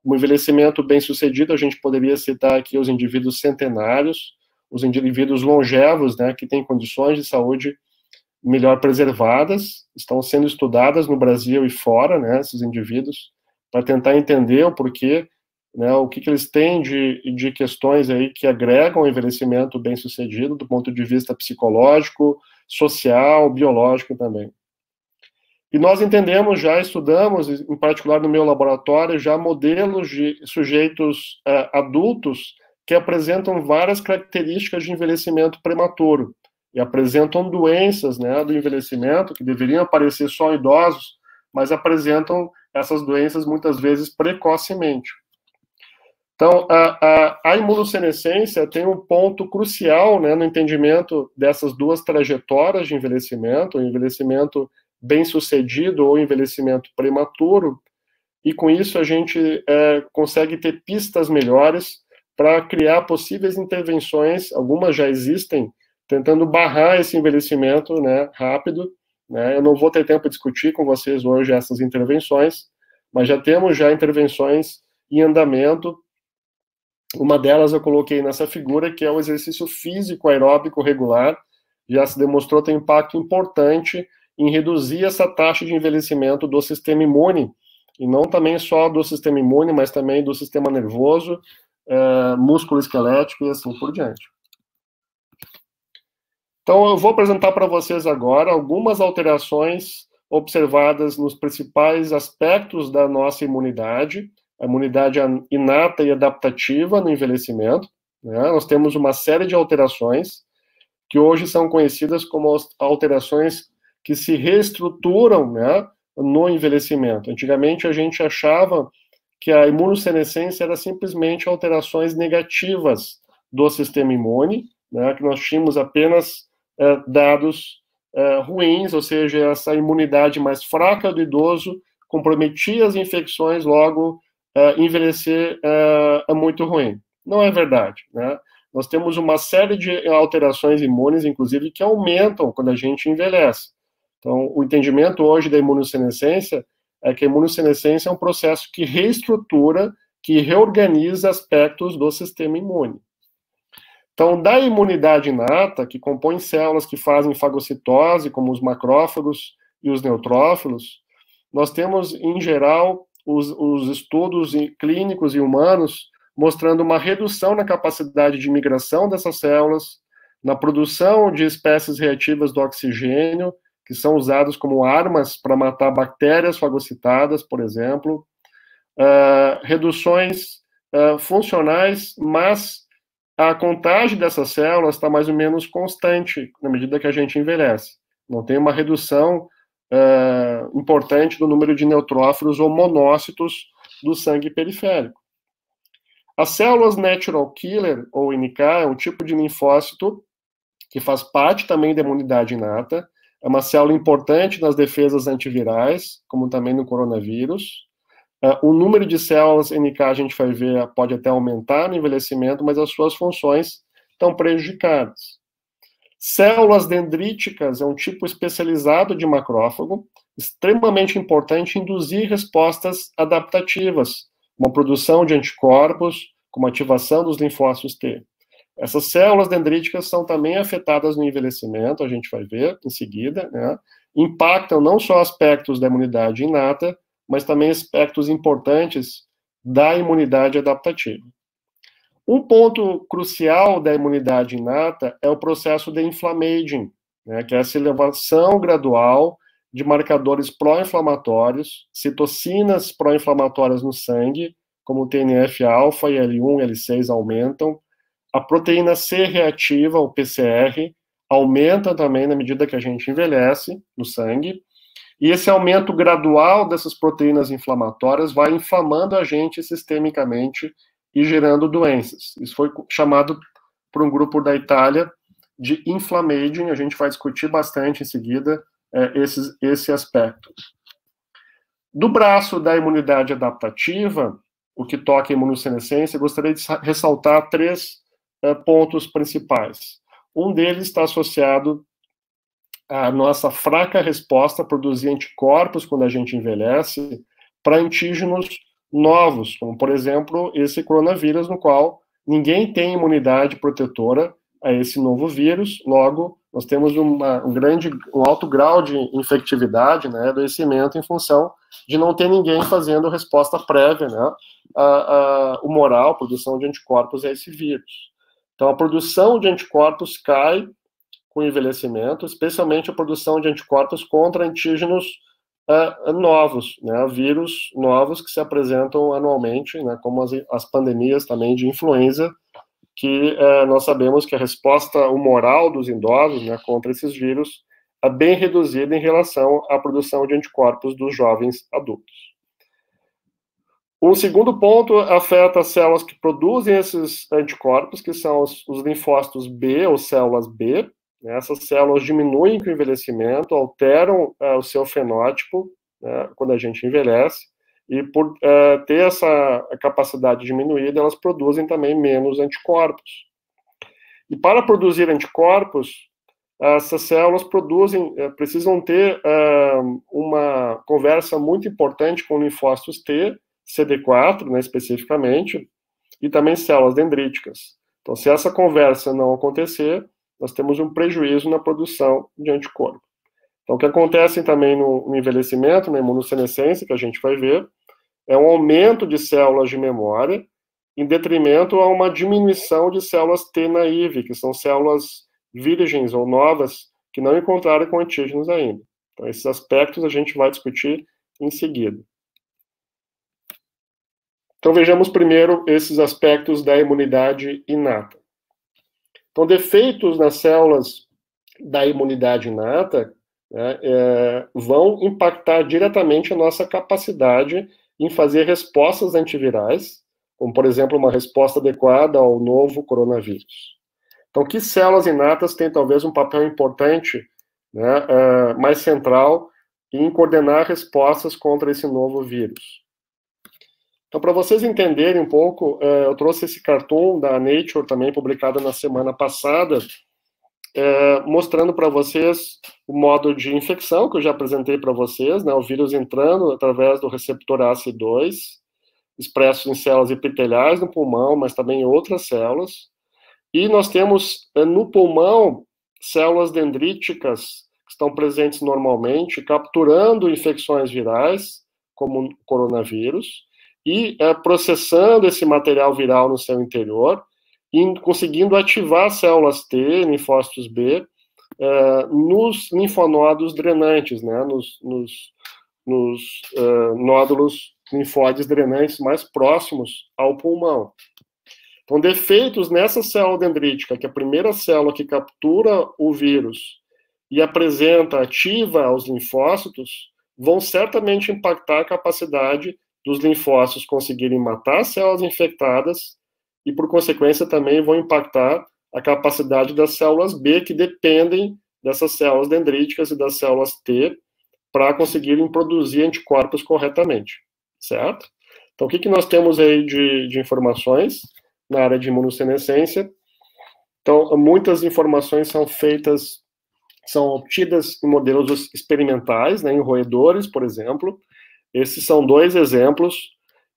O envelhecimento bem-sucedido, a gente poderia citar aqui os indivíduos centenários, os indivíduos longevos, né, que têm condições de saúde melhor preservadas, estão sendo estudadas no Brasil e fora, né, esses indivíduos, para tentar entender o porquê, né, o que eles têm de questões aí que agregam o envelhecimento bem-sucedido do ponto de vista psicológico, social, biológico também. E nós entendemos, já estudamos, em particular no meu laboratório, já modelos de sujeitos adultos que apresentam várias características de envelhecimento prematuro e apresentam doenças, né, do envelhecimento, que deveriam aparecer só em idosos, mas apresentam essas doenças muitas vezes precocemente. Então, a imunossenescência tem um ponto crucial, né, no entendimento dessas duas trajetórias de envelhecimento, o envelhecimento bem-sucedido ou envelhecimento prematuro, e com isso a gente consegue ter pistas melhores para criar possíveis intervenções, algumas já existem, tentando barrar esse envelhecimento, né, rápido, né. Eu não vou ter tempo de discutir com vocês hoje essas intervenções, mas já temos intervenções em andamento. Uma delas eu coloquei nessa figura, que é o exercício físico aeróbico regular, já se demonstrou ter um impacto importante em reduzir essa taxa de envelhecimento do sistema imune, e não também só do sistema imune, mas também do sistema nervoso, músculo esquelético e assim por diante. Então, eu vou apresentar para vocês agora algumas alterações observadas nos principais aspectos da nossa imunidade, a imunidade inata e adaptativa no envelhecimento, né? Nós temos uma série de alterações que hoje são conhecidas como alterações que se reestruturam, né, no envelhecimento. Antigamente a gente achava que a imunossenescência era simplesmente alterações negativas do sistema imune, né, que nós tínhamos apenas dados ruins, ou seja, essa imunidade mais fraca do idoso comprometia as infecções, logo envelhecer é muito ruim. Não é verdade, né? Nós temos uma série de alterações imunes, inclusive, que aumentam quando a gente envelhece. Então, o entendimento hoje da imunossenescência é que a imunossenescência é um processo que reestrutura, que reorganiza aspectos do sistema imune. Então, da imunidade inata, que compõe células que fazem fagocitose, como os macrófagos e os neutrófilos, nós temos, em geral, os estudos clínicos e humanos mostrando uma redução na capacidade de migração dessas células, na produção de espécies reativas do oxigênio, que são usados como armas para matar bactérias fagocitadas, por exemplo, reduções funcionais, mas a contagem dessas células está mais ou menos constante na medida que a gente envelhece. Não tem uma redução importante do número de neutrófilos ou monócitos do sangue periférico. As células natural killer, ou NK, é um tipo de linfócito que faz parte também da imunidade inata, é uma célula importante nas defesas antivirais, como também no coronavírus. O número de células NK, a gente vai ver, pode até aumentar no envelhecimento, mas as suas funções estão prejudicadas. Células dendríticas é um tipo especializado de macrófago, extremamente importante induzir respostas adaptativas, uma produção de anticorpos, como ativação dos linfócitos T. Essas células dendríticas são também afetadas no envelhecimento, a gente vai ver em seguida, né? Impactam não só aspectos da imunidade inata, mas também aspectos importantes da imunidade adaptativa. Um ponto crucial da imunidade inata é o processo de inflammaging, né, que é essa elevação gradual de marcadores pró-inflamatórios, citocinas pró-inflamatórias no sangue, como o TNF-alfa e L1 e L6 aumentam, a proteína C reativa, o PCR, aumenta também na medida que a gente envelhece no sangue, e esse aumento gradual dessas proteínas inflamatórias vai inflamando a gente sistemicamente e gerando doenças. Isso foi chamado por um grupo da de inflammaging, a gente vai discutir bastante em seguida esse aspecto. Do braço da imunidade adaptativa, o que toca a imunossenescência, gostaria de ressaltar 3 pontos principais. Um deles está associado à nossa fraca resposta a produzir anticorpos quando a gente envelhece para antígenos novos, como, por exemplo, esse coronavírus, no qual ninguém tem imunidade protetora a esse novo vírus, logo, nós temos um alto grau de infectividade, né, adoecimento, em função de não ter ninguém fazendo resposta prévia, né, humoral, produção de anticorpos a esse vírus. Então, a produção de anticorpos cai com o envelhecimento, especialmente a produção de anticorpos contra antígenos novos, né, vírus novos que se apresentam anualmente, né, como as pandemias também de influenza, que nós sabemos que a resposta humoral dos idosos, né, contra esses vírus é bem reduzida em relação à produção de anticorpos dos jovens adultos. O segundo ponto afeta as células que produzem esses anticorpos, que são os linfócitos B, ou células B. Essas células diminuem com o envelhecimento, alteram o seu fenótipo, né, quando a gente envelhece, e por ter essa capacidade diminuída, elas produzem também menos anticorpos. E para produzir anticorpos, essas células precisam ter uma conversa muito importante com linfócitos T, CD4, né, especificamente, e também células dendríticas. Então, se essa conversa não acontecer, nós temos um prejuízo na produção de anticorpo. Então, o que acontece também no envelhecimento, na imunossenescência, que a gente vai ver, é um aumento de células de memória, em detrimento a uma diminuição de células T naive, que são células virgens ou novas, que não encontraram com antígenos ainda. Então, esses aspectos a gente vai discutir em seguida. Então, vejamos primeiro esses aspectos da imunidade inata. Então, defeitos nas células da imunidade inata, né, vão impactar diretamente a nossa capacidade em fazer respostas antivirais, como, por exemplo, uma resposta adequada ao novo coronavírus. Então, que células inatas têm talvez um papel importante, né, mais central, em coordenar respostas contra esse novo vírus? Então, para vocês entenderem um pouco, eu trouxe esse cartoon da Nature, também publicado na semana passada, mostrando para vocês o modo de infecção, que eu já apresentei para vocês, né, o vírus entrando através do receptor ACE2, expresso em células epiteliais no pulmão, mas também em outras células. E nós temos no pulmão células dendríticas que estão presentes normalmente, capturando infecções virais, como o coronavírus, e processando esse material viral no seu interior, e conseguindo ativar células T, linfócitos B, nos linfonodos drenantes, né, nos nódulos linfóides drenantes mais próximos ao pulmão. Então, defeitos nessa célula dendrítica, que é a primeira célula que captura o vírus e apresenta ativa aos linfócitos, vão certamente impactar a capacidade dos linfócitos conseguirem matar as células infectadas e, por consequência, também vão impactar a capacidade das células B, que dependem dessas células dendríticas e das células T, para conseguirem produzir anticorpos corretamente, certo? Então, o que nós temos aí de informações na área de imunossenescência? Então, muitas informações são obtidas em modelos experimentais, né, em roedores, por exemplo. Esses são 2 exemplos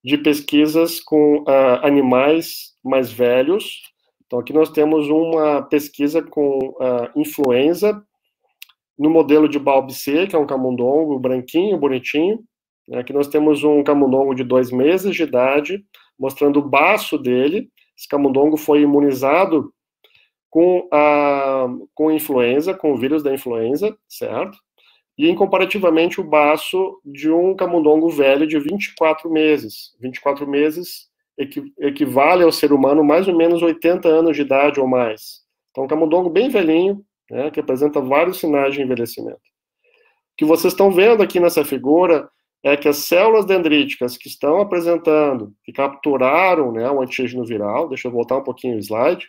de pesquisas com animais mais velhos, Então, aqui nós temos uma pesquisa com influenza, no modelo de Balbicê, que é um camundongo branquinho, bonitinho. Aqui nós temos um camundongo de 2 meses de idade, mostrando o baço dele. Esse camundongo foi imunizado com influenza, com o vírus da influenza, certo? E, comparativamente, o baço de um camundongo velho de 24 meses. 24 meses equivale ao ser humano mais ou menos 80 anos de idade ou mais. Então, um camundongo bem velhinho, né, que apresenta vários sinais de envelhecimento. O que vocês estão vendo aqui nessa figura é que as células dendríticas que estão apresentando, que capturaram, né, o antígeno viral, deixa eu voltar um pouquinho o slide.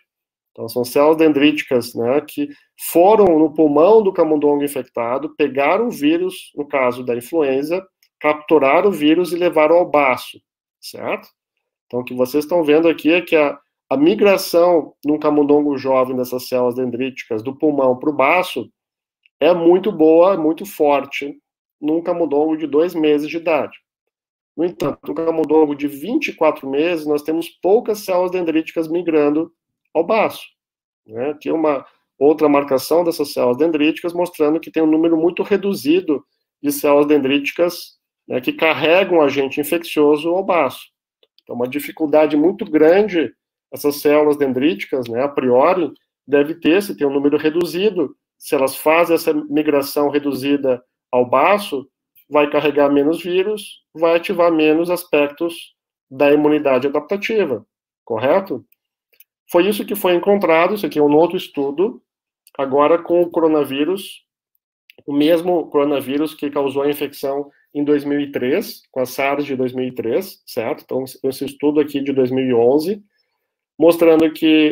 Então, são células dendríticas, né, que foram no pulmão do camundongo infectado, pegaram o vírus, no caso da influenza, capturaram o vírus e levaram ao baço, certo? Então, o que vocês estão vendo aqui é que a migração num camundongo jovem dessas células dendríticas do pulmão para o baço é muito boa, muito forte, num camundongo de 2 meses de idade. No entanto, no camundongo de 24 meses, nós temos poucas células dendríticas migrando ao baço. Né? Aqui uma outra marcação dessas células dendríticas, mostrando que tem um número muito reduzido de células dendríticas, né, que carregam o agente infeccioso ao baço. Então, uma dificuldade muito grande, essas células dendríticas, né, a priori, deve ter, se tem um número reduzido, se elas fazem essa migração reduzida ao baço, vai carregar menos vírus, vai ativar menos aspectos da imunidade adaptativa, correto? Foi isso que foi encontrado, isso aqui é um outro estudo, agora com o coronavírus, o mesmo coronavírus que causou a infecção em 2003, com a SARS de 2003, certo? Então, esse estudo aqui de 2011, mostrando que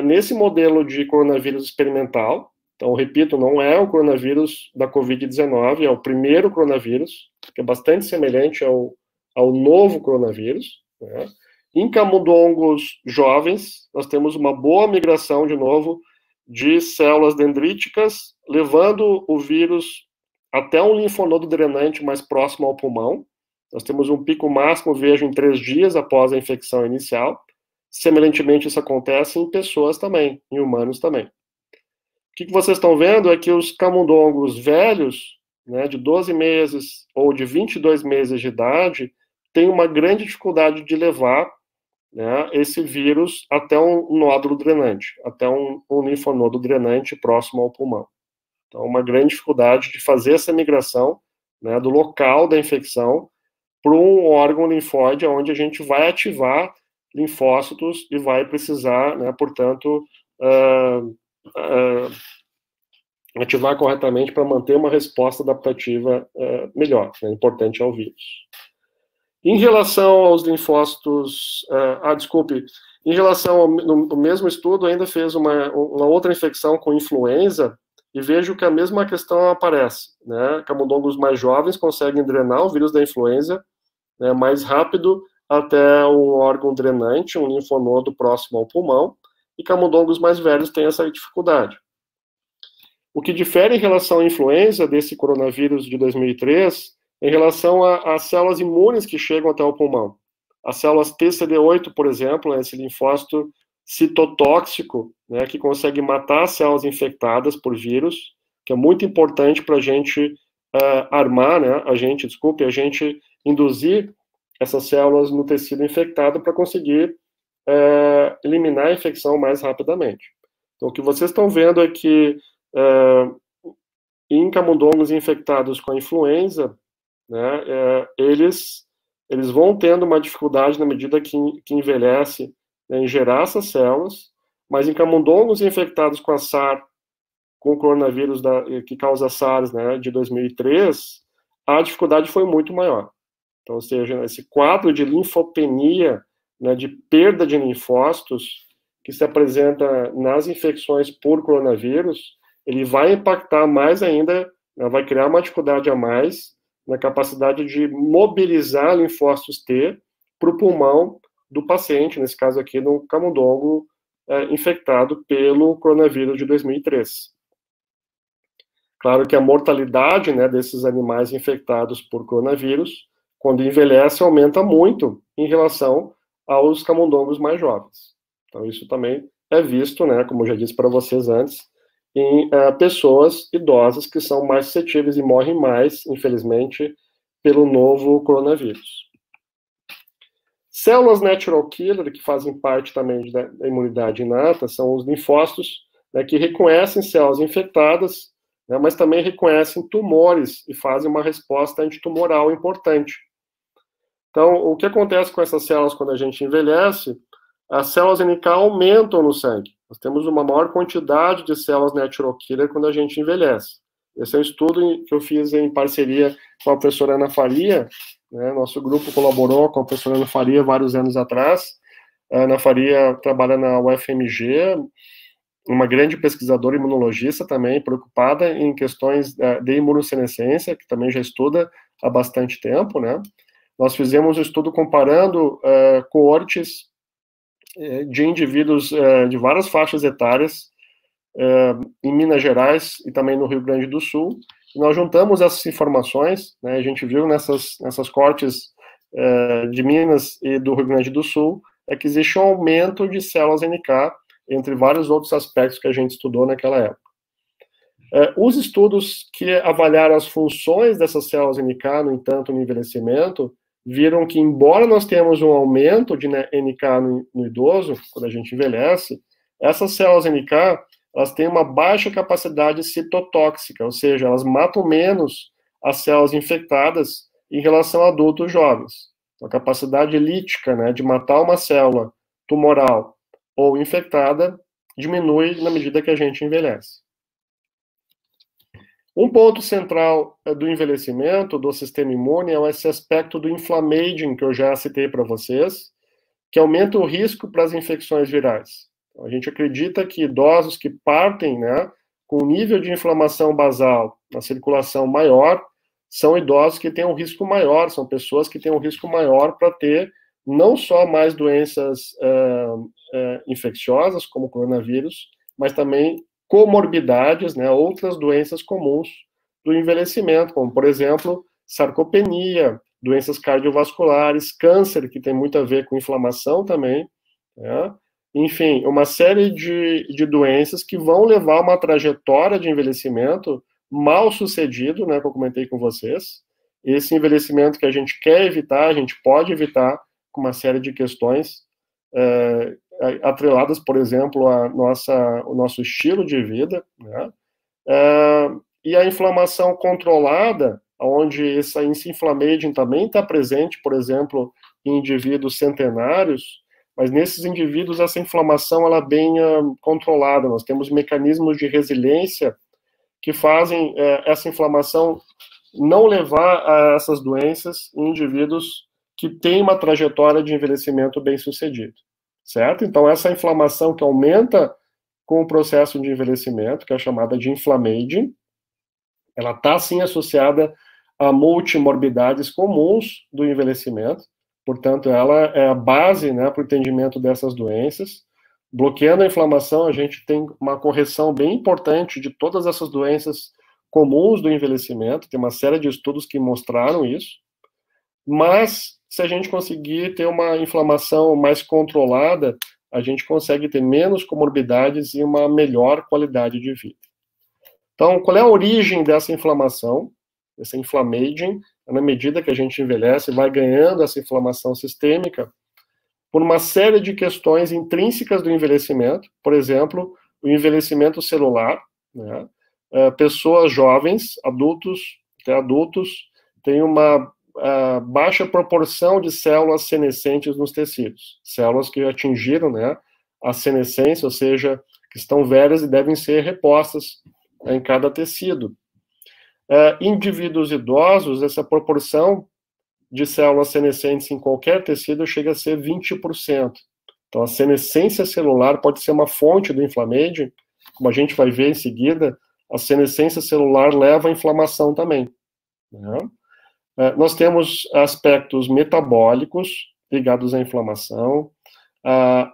nesse modelo de coronavírus experimental, então, repito, não é o coronavírus da Covid-19, é o primeiro coronavírus, que é bastante semelhante ao novo coronavírus, né? Em camundongos jovens, nós temos uma boa migração, de novo, de células dendríticas, levando o vírus até um linfonodo drenante mais próximo ao pulmão. Nós temos um pico máximo, vejo, em 3 dias após a infecção inicial. Semelhantemente, isso acontece em pessoas também, em humanos também. O que vocês estão vendo é que os camundongos velhos, né, de 12 meses ou de 22 meses de idade, têm uma grande dificuldade de levar, né, esse vírus até um nódulo drenante, até um linfonodo drenante próximo ao pulmão. Então, uma grande dificuldade de fazer essa migração, né, do local da infecção para um órgão linfóide, onde a gente vai ativar linfócitos e vai precisar, né, portanto, ativar corretamente para manter uma resposta adaptativa melhor, né, importante ao vírus. Em relação aos linfócitos, em relação no mesmo estudo, ainda fez uma outra infecção com influenza, e vejo que a mesma questão aparece, né? Camundongos mais jovens conseguem drenar o vírus da influenza, né, mais rápido até um órgão drenante, um linfonodo próximo ao pulmão, e camundongos mais velhos têm essa dificuldade. O que difere em relação à influenza desse coronavírus de 2003, em relação às células imunes que chegam até o pulmão. As células TCD8, por exemplo, esse linfócito citotóxico, né, que consegue matar as células infectadas por vírus, que é muito importante para a gente armar, né, a gente induzir essas células no tecido infectado para conseguir eliminar a infecção mais rapidamente. Então, o que vocês estão vendo é que em camundongos infectados com a influenza, né, eles vão tendo uma dificuldade na medida que envelhece, né, em gerar essas células, mas em camundongos infectados com a SARS, com o coronavírus que causa SARS, né, de 2003, a dificuldade foi muito maior. Então, ou seja, esse quadro de linfopenia, né, de perda de linfócitos, que se apresenta nas infecções por coronavírus, ele vai impactar mais ainda, né, vai criar uma dificuldade a mais na capacidade de mobilizar linfócitos T para o pulmão do paciente, nesse caso aqui, no camundongo infectado pelo coronavírus de 2003. Claro que a mortalidade, né, desses animais infectados por coronavírus, quando envelhece, aumenta muito em relação aos camundongos mais jovens. Então, isso também é visto, né, como eu já disse para vocês antes, em pessoas idosas que são mais suscetíveis e morrem mais, infelizmente, pelo novo coronavírus. Células natural killer, que fazem parte também da imunidade inata, são os linfócitos, né, que reconhecem células infectadas, né, mas também reconhecem tumores e fazem uma resposta antitumoral importante. Então, o que acontece com essas células quando a gente envelhece? As células NK aumentam no sangue. Nós temos uma maior quantidade de células natural killer quando a gente envelhece. Esse é um estudo que eu fiz em parceria com a professora Ana Faria, né? Nosso grupo colaborou com a professora Ana Faria vários anos atrás. A Ana Faria trabalha na UFMG, uma grande pesquisadora imunologista também, preocupada em questões de imunossenescência, que também já estuda há bastante tempo, né? Nós fizemos um estudo comparando coortes de indivíduos de várias faixas etárias em Minas Gerais e também no Rio Grande do Sul. E nós juntamos essas informações, né, a gente viu nessas cortes de Minas e do Rio Grande do Sul, que existe um aumento de células NK, entre vários outros aspectos que a gente estudou naquela época. Os estudos que avaliaram as funções dessas células NK, no entanto, no envelhecimento, viram que, embora nós tenhamos um aumento de NK no idoso, quando a gente envelhece, essas células NK, elas têm uma baixa capacidade citotóxica, ou seja, elas matam menos as células infectadas em relação a adultos jovens. Então, a capacidade lítica, né, de matar uma célula tumoral ou infectada diminui na medida que a gente envelhece. Um ponto central do envelhecimento do sistema imune é esse aspecto do inflammaging, que eu já citei para vocês, que aumenta o risco para as infecções virais. Então, a gente acredita que idosos que partem, né, com nível de inflamação basal na circulação maior, são idosos que têm um risco maior, são pessoas que têm um risco maior para ter não só mais doenças infecciosas, como o coronavírus, mas também comorbidades, né, outras doenças comuns do envelhecimento, como, por exemplo, sarcopenia, doenças cardiovasculares, câncer, que tem muito a ver com inflamação também, né? Enfim, uma série de doenças que vão levar a uma trajetória de envelhecimento mal sucedido, né, que eu comentei com vocês. Esse envelhecimento que a gente quer evitar, a gente pode evitar com uma série de questões atreladas, por exemplo, o nosso estilo de vida, né? E a inflamação controlada, onde esse inflammaging também está presente, por exemplo, em indivíduos centenários, mas nesses indivíduos essa inflamação ela é bem controlada. Nós temos mecanismos de resiliência que fazem essa inflamação não levar a essas doenças em indivíduos que têm uma trajetória de envelhecimento bem sucedido, certo? Então, essa inflamação que aumenta com o processo de envelhecimento, que é chamada de inflammaging, ela está, sim, associada a multimorbidades comuns do envelhecimento, portanto, ela é a base, né, para o entendimento dessas doenças. Bloqueando a inflamação, a gente tem uma correção bem importante de todas essas doenças comuns do envelhecimento, tem uma série de estudos que mostraram isso, mas se a gente conseguir ter uma inflamação mais controlada, a gente consegue ter menos comorbidades e uma melhor qualidade de vida. Então, qual é a origem dessa inflamação? Essa inflammaging, na medida que a gente envelhece, vai ganhando essa inflamação sistêmica por uma série de questões intrínsecas do envelhecimento, por exemplo, o envelhecimento celular, né? Pessoas jovens, até adultos, têm uma baixa proporção de células senescentes nos tecidos, células que atingiram, né, a senescência, ou seja, que estão velhas e devem ser repostas em cada tecido. Indivíduos idosos, essa proporção de células senescentes em qualquer tecido chega a ser 20%. Então, a senescência celular pode ser uma fonte do inflammaging, como a gente vai ver em seguida, a senescência celular leva à inflamação também, né? Nós temos aspectos metabólicos ligados à inflamação,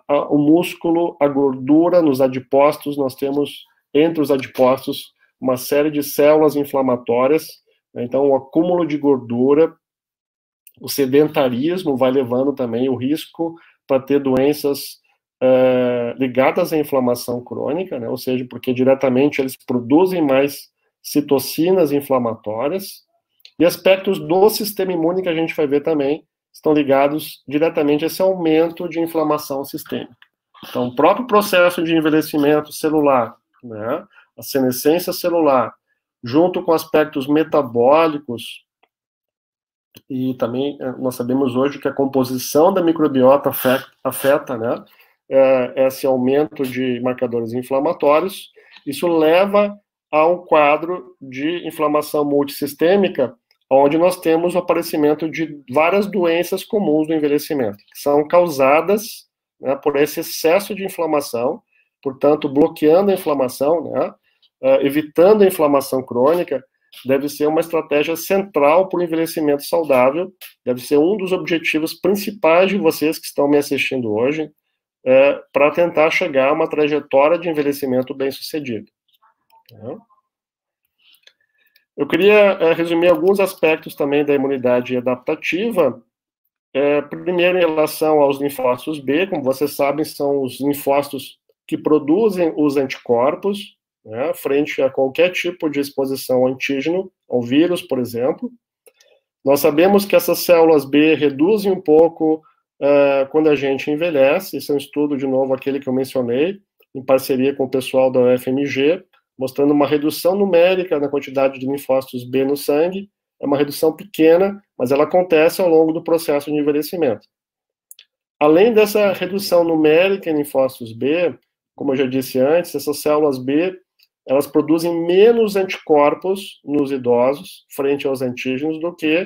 o músculo, a gordura nos adipócitos, nós temos entre os adipócitos uma série de células inflamatórias, né? Então o acúmulo de gordura, o sedentarismo vai levando também o risco para ter doenças ligadas à inflamação crônica, né, ou seja, porque diretamente eles produzem mais citocinas inflamatórias, e aspectos do sistema imune que a gente vai ver também estão ligados diretamente a esse aumento de inflamação sistêmica. Então, o próprio processo de envelhecimento celular, né, a senescência celular, junto com aspectos metabólicos, e também nós sabemos hoje que a composição da microbiota afeta, né, esse aumento de marcadores inflamatórios. Isso leva a um quadro de inflamação multissistêmica, onde nós temos o aparecimento de várias doenças comuns do envelhecimento, que são causadas, né, por esse excesso de inflamação, portanto, bloqueando a inflamação, né, evitando a inflamação crônica, deve ser uma estratégia central para o envelhecimento saudável, deve ser um dos objetivos principais de vocês que estão me assistindo hoje, para tentar chegar a uma trajetória de envelhecimento bem-sucedido. Eu queria resumir alguns aspectos também da imunidade adaptativa. Primeiro, em relação aos linfócitos B, como vocês sabem, são os linfócitos que produzem os anticorpos, né, frente a qualquer tipo de exposição ao antígeno, ao vírus, por exemplo. Nós sabemos que essas células B reduzem um pouco quando a gente envelhece. Esse é um estudo, de novo, aquele que eu mencionei, em parceria com o pessoal da UFMG, mostrando uma redução numérica na quantidade de linfócitos B no sangue. É uma redução pequena, mas ela acontece ao longo do processo de envelhecimento. Além dessa redução numérica em linfócitos B, como eu já disse antes, essas células B, elas produzem menos anticorpos nos idosos, frente aos antígenos, do que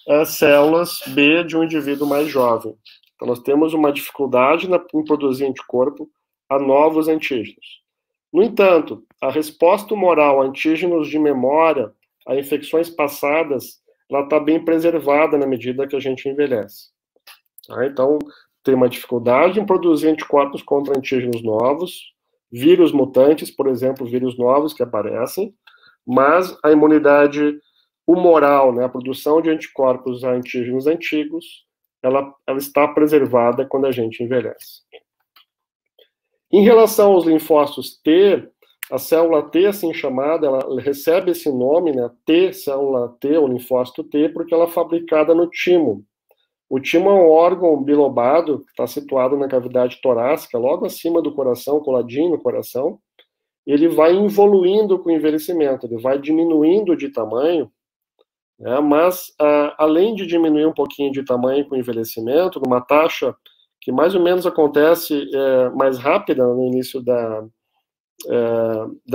as células B de um indivíduo mais jovem. Então, nós temos uma dificuldade em produzir anticorpo a novos antígenos. No entanto, a resposta humoral a antígenos de memória, a infecções passadas, ela está bem preservada na medida que a gente envelhece. Tá? Então, tem uma dificuldade em produzir anticorpos contra antígenos novos, vírus mutantes, por exemplo, vírus novos que aparecem, mas a imunidade humoral, né, a produção de anticorpos a antígenos antigos, ela está preservada quando a gente envelhece. Em relação aos linfócitos T, a célula T, assim chamada, ela recebe esse nome, né, T, célula T, ou linfócito T, porque ela é fabricada no timo. O timo é um órgão bilobado, que está situado na cavidade torácica, logo acima do coração, coladinho no coração. Ele vai evoluindo com o envelhecimento, ele vai diminuindo de tamanho, né, mas além de diminuir um pouquinho de tamanho com o envelhecimento, numa taxa que mais ou menos acontece mais rápida no início da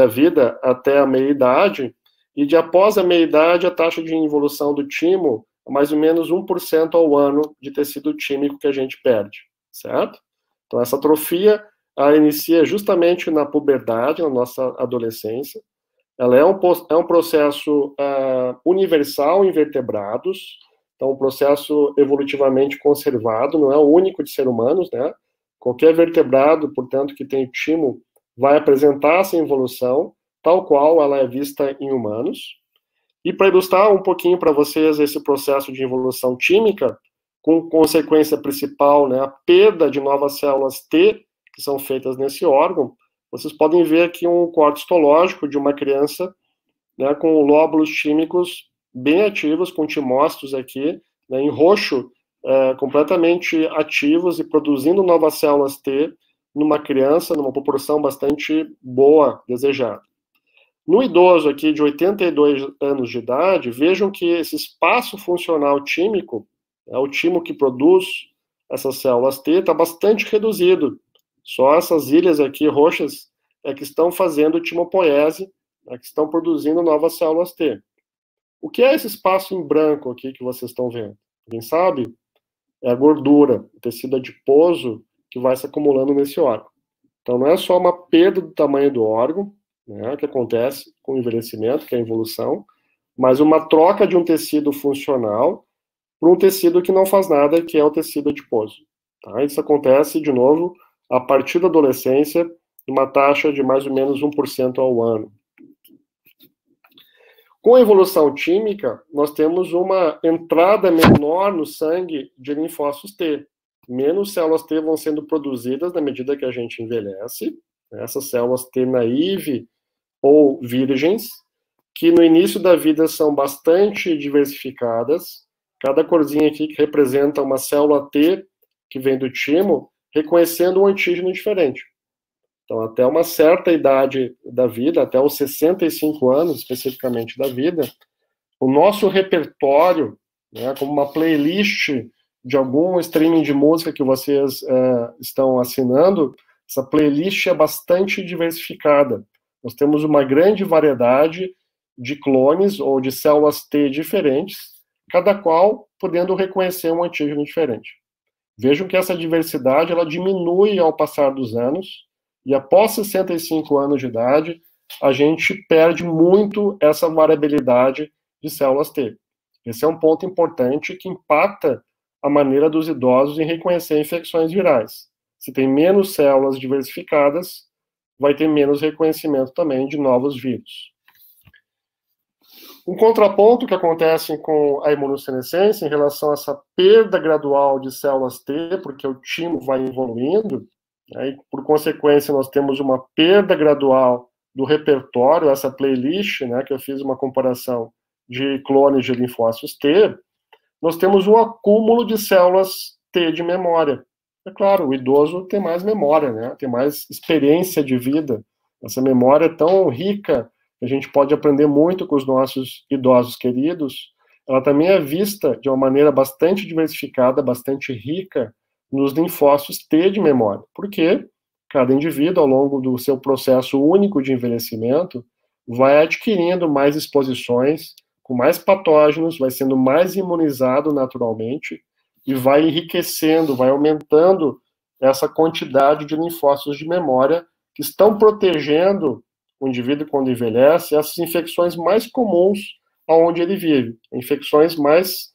vida até a meia-idade, e de após a meia-idade a taxa de involução do timo mais ou menos 1% ao ano de tecido tímico que a gente perde, certo? Então, essa atrofia inicia justamente na puberdade, na nossa adolescência. Ela é um processo universal em vertebrados, então, um processo evolutivamente conservado, não é o único de seres humanos, né? Qualquer vertebrado, portanto, que tem timo, vai apresentar essa involução, tal qual ela é vista em humanos. E para ilustrar um pouquinho para vocês esse processo de evolução tímica, com consequência principal, né, a perda de novas células T, que são feitas nesse órgão, vocês podem ver aqui um corte histológico de uma criança, né, com lóbulos tímicos bem ativos, com timócitos aqui, né, em roxo, completamente ativos e produzindo novas células T numa criança, numa proporção bastante boa, desejada. No idoso aqui de 82 anos de idade, vejam que esse espaço funcional tímico, o timo que produz essas células T, está bastante reduzido. Só essas ilhas aqui roxas que estão fazendo timopoiese, que estão produzindo novas células T. O que é esse espaço em branco aqui que vocês estão vendo? Alguém sabe? É a gordura, o tecido adiposo que vai se acumulando nesse órgão. Então, não é só uma perda do tamanho do órgão, né, que acontece com o envelhecimento, que é a evolução, mas uma troca de um tecido funcional para um tecido que não faz nada, que é o tecido adiposo. Tá? Isso acontece, de novo, a partir da adolescência, uma taxa de mais ou menos 1% ao ano. Com a evolução tímica, nós temos uma entrada menor no sangue de linfócitos T. menos células T vão sendo produzidas na medida que a gente envelhece. Essas células T naive ou virgens, que no início da vida são bastante diversificadas. Cada corzinha aqui que representa uma célula T que vem do timo, reconhecendo um antígeno diferente. Então, até uma certa idade da vida, até os 65 anos, especificamente da vida, o nosso repertório, né, como uma playlist de algum streaming de música que vocês estão assinando, essa playlist é bastante diversificada. Nós temos uma grande variedade de clones ou de células T diferentes, cada qual podendo reconhecer um antígeno diferente. Vejam que essa diversidade ela diminui ao passar dos anos, e após 65 anos de idade, a gente perde muito essa variabilidade de células T. Esse é um ponto importante que impacta a maneira dos idosos em reconhecer infecções virais. Se tem menos células diversificadas, vai ter menos reconhecimento também de novos vírus. Um contraponto que acontece com a imunossenescência em relação a essa perda gradual de células T, porque o timo vai evoluindo, e por consequência nós temos uma perda gradual do repertório, essa playlist, né, que eu fiz uma comparação de clones de linfócitos T, nós temos um acúmulo de células T de memória. É claro, o idoso tem mais memória, né, tem mais experiência de vida. Essa memória é tão rica, a gente pode aprender muito com os nossos idosos queridos. Ela também é vista de uma maneira bastante diversificada, bastante rica, nos linfócitos T de memória. Porque cada indivíduo, ao longo do seu processo único de envelhecimento, vai adquirindo mais exposições, com mais patógenos, vai sendo mais imunizado naturalmente, e vai enriquecendo, vai aumentando essa quantidade de linfócitos de memória que estão protegendo o indivíduo quando envelhece, essas infecções mais comuns aonde ele vive, infecções mais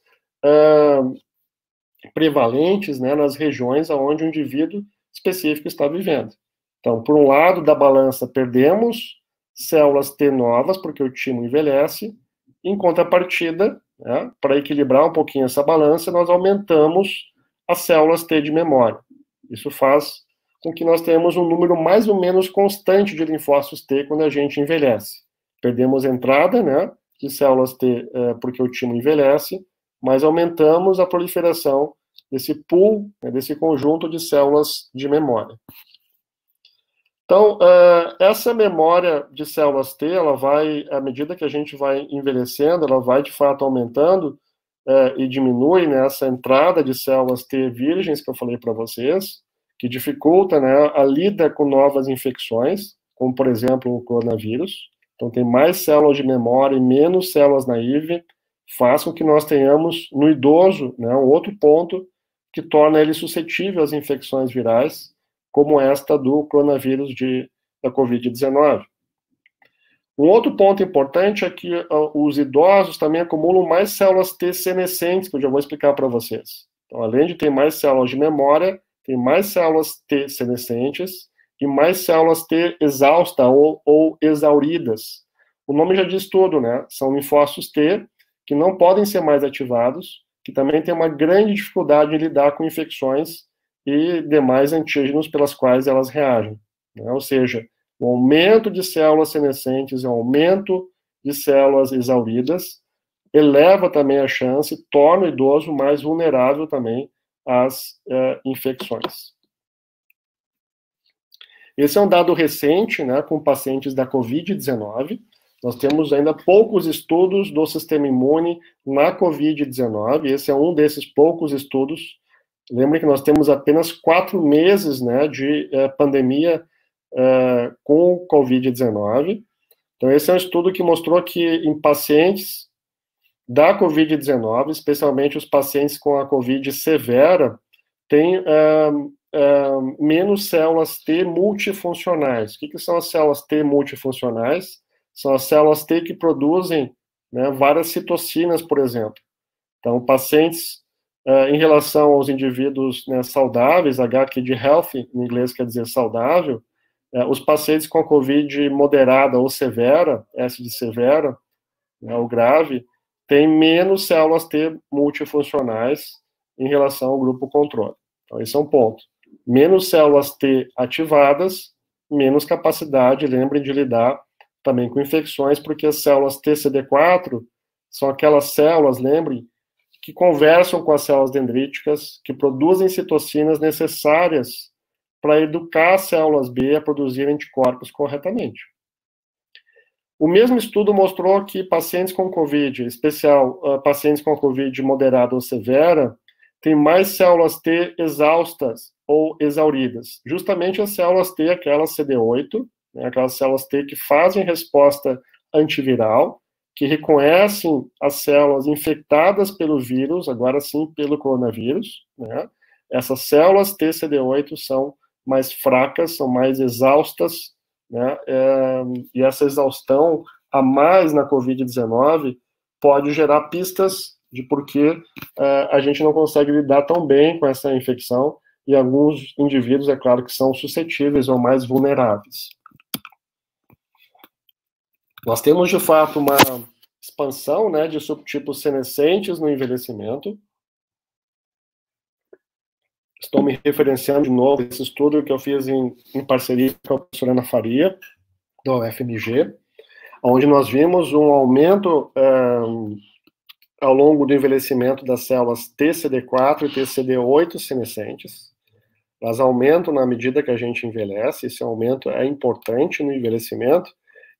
prevalentes, né, nas regiões aonde o indivíduo específico está vivendo. Então, por um lado da balança, perdemos células T novas, porque o timo envelhece, em contrapartida, né, para equilibrar um pouquinho essa balança, nós aumentamos as células T de memória. Isso faz com que nós tenhamos um número mais ou menos constante de linfócitos T quando a gente envelhece. Perdemos a entrada, né, de células T porque o timo envelhece, mas aumentamos a proliferação desse pool, né, desse conjunto de células de memória. Então, essa memória de células T, ela vai, à medida que a gente vai envelhecendo, ela vai de fato aumentando e diminui, né, essa entrada de células T virgens que eu falei para vocês, que dificulta, né, a lida com novas infecções, como, por exemplo, o coronavírus. Então, tem mais células de memória e menos células naive, faz com que nós tenhamos, no idoso, né, um outro ponto que torna ele suscetível às infecções virais, como esta do coronavírus da Covid-19. Um outro ponto importante é que os idosos também acumulam mais células T senescentes, que eu já vou explicar para vocês. Então, além de ter mais células de memória, tem mais células T senescentes e mais células T exaustas ou exauridas. O nome já diz tudo, né? São linfócitos T que não podem ser mais ativados, que também tem uma grande dificuldade em lidar com infecções e demais antígenos pelas quais elas reagem, né? Ou seja, o aumento de células senescentes e o aumento de células exauridas eleva também a chance, torna o idoso mais vulnerável também às infecções. Esse é um dado recente, né, com pacientes da Covid-19. Nós temos ainda poucos estudos do sistema imune na Covid-19. Esse é um desses poucos estudos. Lembrem que nós temos apenas 4 meses, né, de pandemia com Covid-19. Então, esse é um estudo que mostrou que em pacientes da Covid-19, especialmente os pacientes com a Covid severa, tem menos células T multifuncionais. O que são as células T multifuncionais? São as células T que produzem, né, várias citocinas, por exemplo. Então, pacientes, em relação aos indivíduos, né, saudáveis, H aqui de healthy, em inglês quer dizer saudável, os pacientes com a Covid moderada ou severa, S de severa, né, ou grave, tem menos células T multifuncionais em relação ao grupo controle. Então, esse é um ponto. Menos células T ativadas, menos capacidade, lembrem de lidar também com infecções, porque as células TCD4 são aquelas células, lembrem, que conversam com as células dendríticas, que produzem citocinas necessárias para educar as células B a produzir anticorpos corretamente. O mesmo estudo mostrou que pacientes com COVID, em especial pacientes com COVID moderada ou severa, têm mais células T exaustas ou exauridas. Justamente as células T, aquelas CD8, né, aquelas células T que fazem resposta antiviral, que reconhecem as células infectadas pelo vírus, agora sim pelo coronavírus, né? Essas células TCD8 são mais fracas, são mais exaustas, né? E essa exaustão a mais na COVID-19 pode gerar pistas de por que a gente não consegue lidar tão bem com essa infecção, e alguns indivíduos, é claro, que são suscetíveis ou mais vulneráveis. Nós temos, de fato, uma expansão, né, de subtipos senescentes no envelhecimento. Estou me referenciando de novo a esse estudo que eu fiz em parceria com a professora Ana Faria, do UFMG, onde nós vimos um aumento ao longo do envelhecimento das células TCD4 e TCD8 senescentes. Elas aumentam na medida que a gente envelhece, esse aumento é importante no envelhecimento,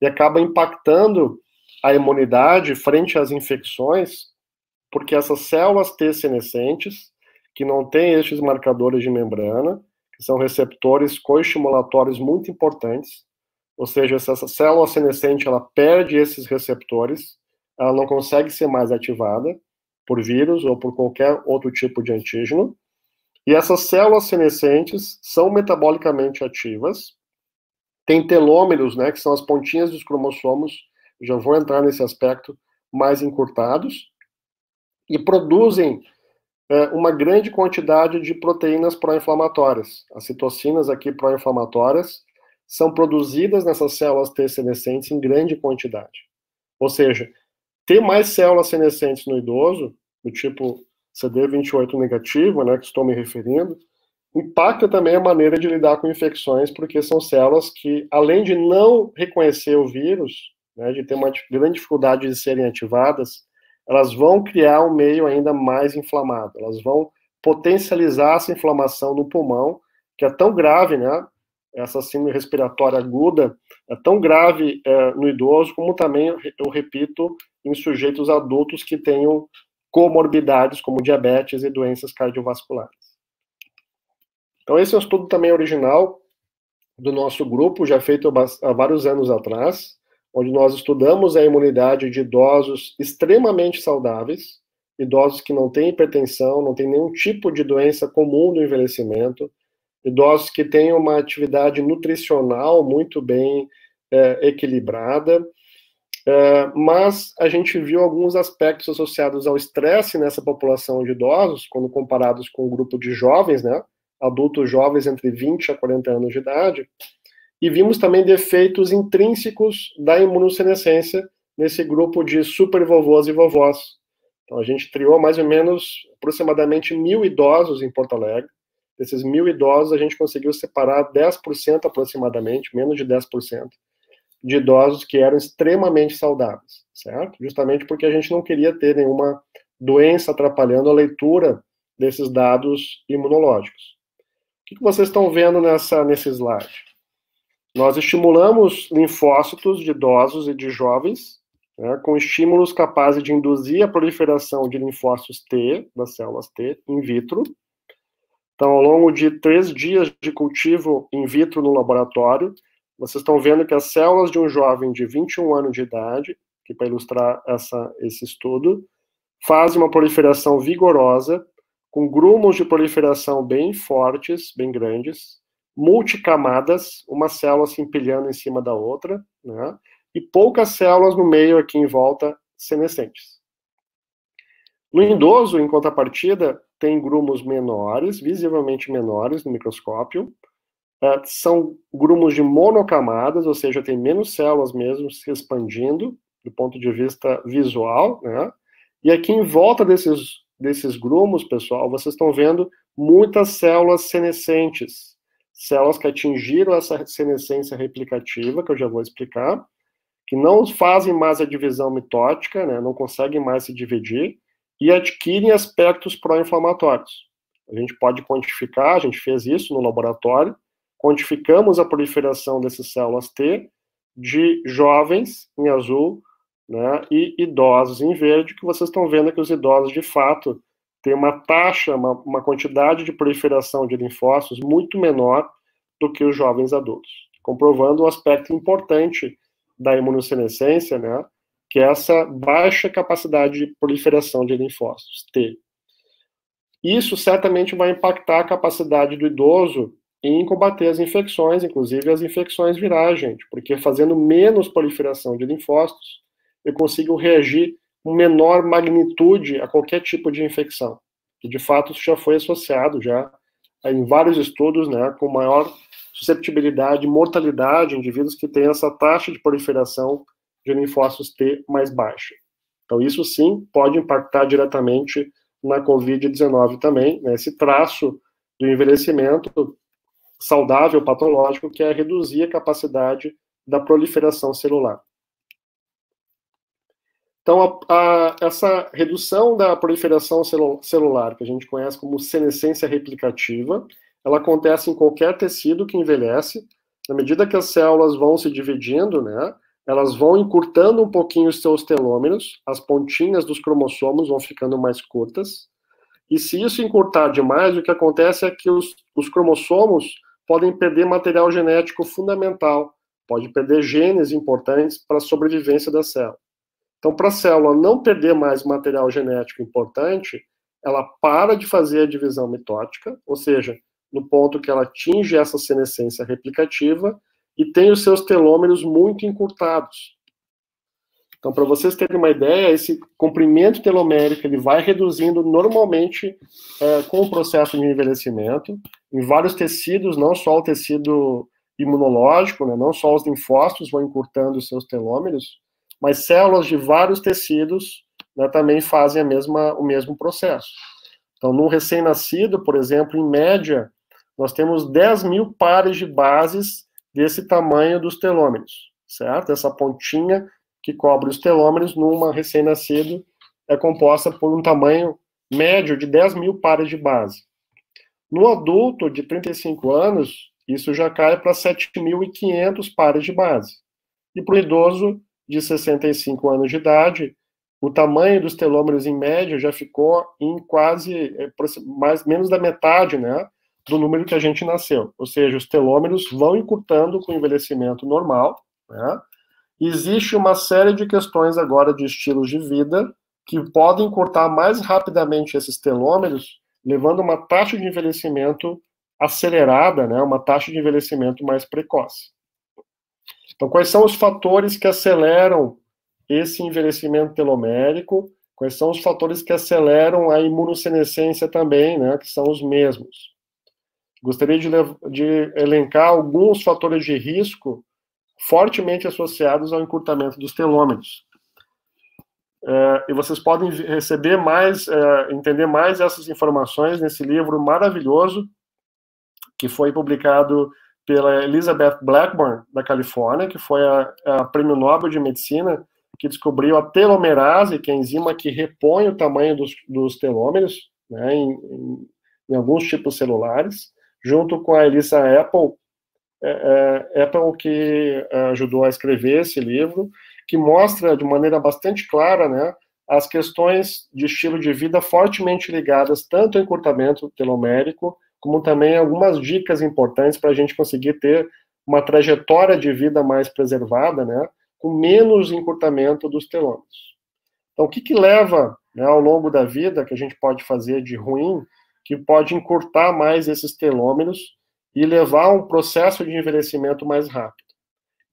e acaba impactando a imunidade frente às infecções, porque essas células T senescentes, que não têm estes marcadores de membrana, que são receptores coestimulatórios muito importantes, ou seja, se essa célula senescente ela perde esses receptores, ela não consegue ser mais ativada por vírus ou por qualquer outro tipo de antígeno, e essas células senescentes são metabolicamente ativas, tem telômeros, né, que são as pontinhas dos cromossomos, já vou entrar nesse aspecto, mais encurtados, e produzem uma grande quantidade de proteínas pró-inflamatórias. As citocinas aqui pró-inflamatórias são produzidas nessas células T senescentes em grande quantidade. Ou seja, ter mais células senescentes no idoso, do tipo CD28 negativo, né, que estou me referindo, impacta também a maneira de lidar com infecções, porque são células que, além de não reconhecer o vírus, né, de ter uma grande dificuldade de serem ativadas, elas vão criar um meio ainda mais inflamado, elas vão potencializar essa inflamação no pulmão, que é tão grave, né, essa síndrome respiratória aguda, é tão grave no idoso, como também, eu repito, em sujeitos adultos que tenham comorbidades, como diabetes e doenças cardiovasculares. Então, esse é um estudo também original do nosso grupo, já feito há vários anos atrás, onde nós estudamos a imunidade de idosos extremamente saudáveis, idosos que não têm hipertensão, não têm nenhum tipo de doença comum do envelhecimento, idosos que têm uma atividade nutricional muito bem equilibrada, mas a gente viu alguns aspectos associados ao estresse nessa população de idosos, quando comparados com o grupo de jovens, né, adultos jovens entre 20 a 40 anos de idade, e vimos também defeitos intrínsecos da imunossenescência nesse grupo de super vovôs e vovós. Então, a gente triou mais ou menos aproximadamente 1.000 idosos em Porto Alegre. Desses 1.000 idosos, a gente conseguiu separar 10% aproximadamente, menos de 10%, de idosos que eram extremamente saudáveis, certo? Justamente porque a gente não queria ter nenhuma doença atrapalhando a leitura desses dados imunológicos. O que vocês estão vendo nesse slide? Nós estimulamos linfócitos de idosos e de jovens, né, com estímulos capazes de induzir a proliferação de linfócitos T, das células T, in vitro. Então, ao longo de 3 dias de cultivo in vitro no laboratório, vocês estão vendo que as células de um jovem de 21 anos de idade, que para ilustrar esse estudo, fazem uma proliferação vigorosa, com grumos de proliferação bem fortes, bem grandes, multicamadas, uma célula se empilhando em cima da outra, né, e poucas células no meio aqui em volta senescentes. No idoso, em contrapartida, tem grumos menores, visivelmente menores no microscópio, são grumos de monocamadas, ou seja, tem menos células mesmo se expandindo, do ponto de vista visual, né, e aqui em volta desses desses grumos, pessoal, vocês estão vendo muitas células senescentes, células que atingiram essa senescência replicativa, que eu já vou explicar, que não fazem mais a divisão mitótica, né, não conseguem mais se dividir, e adquirem aspectos pró-inflamatórios. A gente pode quantificar, a gente fez isso no laboratório, quantificamos a proliferação dessas células T de jovens, em azul, né, e idosos, em verde, que vocês estão vendo que os idosos, de fato, têm uma taxa, uma quantidade de proliferação de linfócitos muito menor do que os jovens adultos, comprovando um aspecto importante da imunossenescência, né, que é essa baixa capacidade de proliferação de linfócitos, T. Isso certamente vai impactar a capacidade do idoso em combater as infecções, inclusive as infecções virais, gente, porque fazendo menos proliferação de linfócitos, eu consigo reagir com menor magnitude a qualquer tipo de infecção. E, de fato, isso já foi associado já em vários estudos, né, com maior susceptibilidade, mortalidade em indivíduos que têm essa taxa de proliferação de linfócitos T mais baixa. Então, isso sim pode impactar diretamente na COVID-19 também, né, esse traço do envelhecimento saudável, patológico, que é reduzir a capacidade da proliferação celular. Então, essa redução da proliferação celular, que a gente conhece como senescência replicativa, ela acontece em qualquer tecido que envelhece. Na medida que as células vão se dividindo, né, elas vão encurtando um pouquinho os seus telômeros, as pontinhas dos cromossomos vão ficando mais curtas, e se isso encurtar demais, o que acontece é que os cromossomos podem perder material genético fundamental, pode perder genes importantes para a sobrevivência da célula. Então, para a célula não perder mais material genético importante, ela para de fazer a divisão mitótica, ou seja, no ponto que ela atinge essa senescência replicativa e tem os seus telômeros muito encurtados. Então, para vocês terem uma ideia, esse comprimento telomérico ele vai reduzindo normalmente com o processo de envelhecimento, em vários tecidos, não só o tecido imunológico, né, não só os linfócitos vão encurtando os seus telômeros, mas células de vários tecidos, né, também fazem o mesmo processo. Então, no recém-nascido, por exemplo, em média, nós temos 10 mil pares de bases desse tamanho dos telômeros, certo? Essa pontinha que cobre os telômeros numa recém-nascido é composta por um tamanho médio de 10 mil pares de base. No adulto de 35 anos, isso já cai para 7.500 pares de base. E para o idoso de 65 anos de idade, o tamanho dos telômeros em média já ficou em quase, menos da metade, né, do número que a gente nasceu. Ou seja, os telômeros vão encurtando com o envelhecimento normal, né? Existe uma série de questões agora de estilos de vida que podem encurtar mais rapidamente esses telômeros, levando a uma taxa de envelhecimento acelerada, né, uma taxa de envelhecimento mais precoce. Então, quais são os fatores que aceleram esse envelhecimento telomérico? Quais são os fatores que aceleram a imunossenescência também, né, que são os mesmos? Gostaria de elencar alguns fatores de risco fortemente associados ao encurtamento dos telômeros. E vocês podem receber mais, entender mais essas informações nesse livro maravilhoso, que foi publicado pela Elizabeth Blackburn, da Califórnia, que foi a Prêmio Nobel de Medicina, que descobriu a telomerase, que é a enzima que repõe o tamanho dos telômeros, né, em alguns tipos celulares, junto com a Elisa Apple, que ajudou a escrever esse livro, que mostra de maneira bastante clara, né, as questões de estilo de vida fortemente ligadas tanto ao encurtamento telomérico, como também algumas dicas importantes para a gente conseguir ter uma trajetória de vida mais preservada, né, com menos encurtamento dos telômeros. Então, o que leva, né, ao longo da vida, que a gente pode fazer de ruim, que pode encurtar mais esses telômeros e levar a um processo de envelhecimento mais rápido?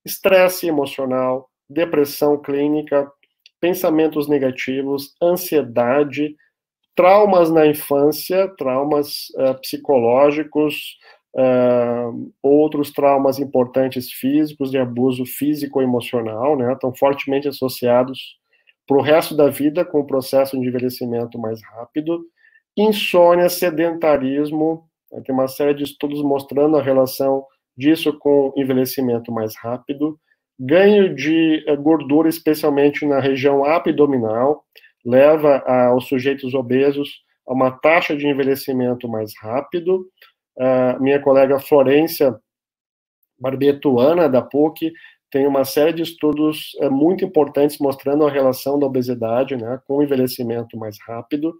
Estresse emocional, depressão clínica, pensamentos negativos, ansiedade, traumas na infância, traumas psicológicos, outros traumas importantes físicos, de abuso físico e emocional, né, estão fortemente associados para o resto da vida com o processo de envelhecimento mais rápido. Insônia, sedentarismo, tem uma série de estudos mostrando a relação disso com envelhecimento mais rápido. Ganho de gordura, especialmente na região abdominal, leva aos sujeitos obesos a uma taxa de envelhecimento mais rápido. Minha colega Florência Barbetuana, da PUC, tem uma série de estudos muito importantes mostrando a relação da obesidade, né, com o envelhecimento mais rápido.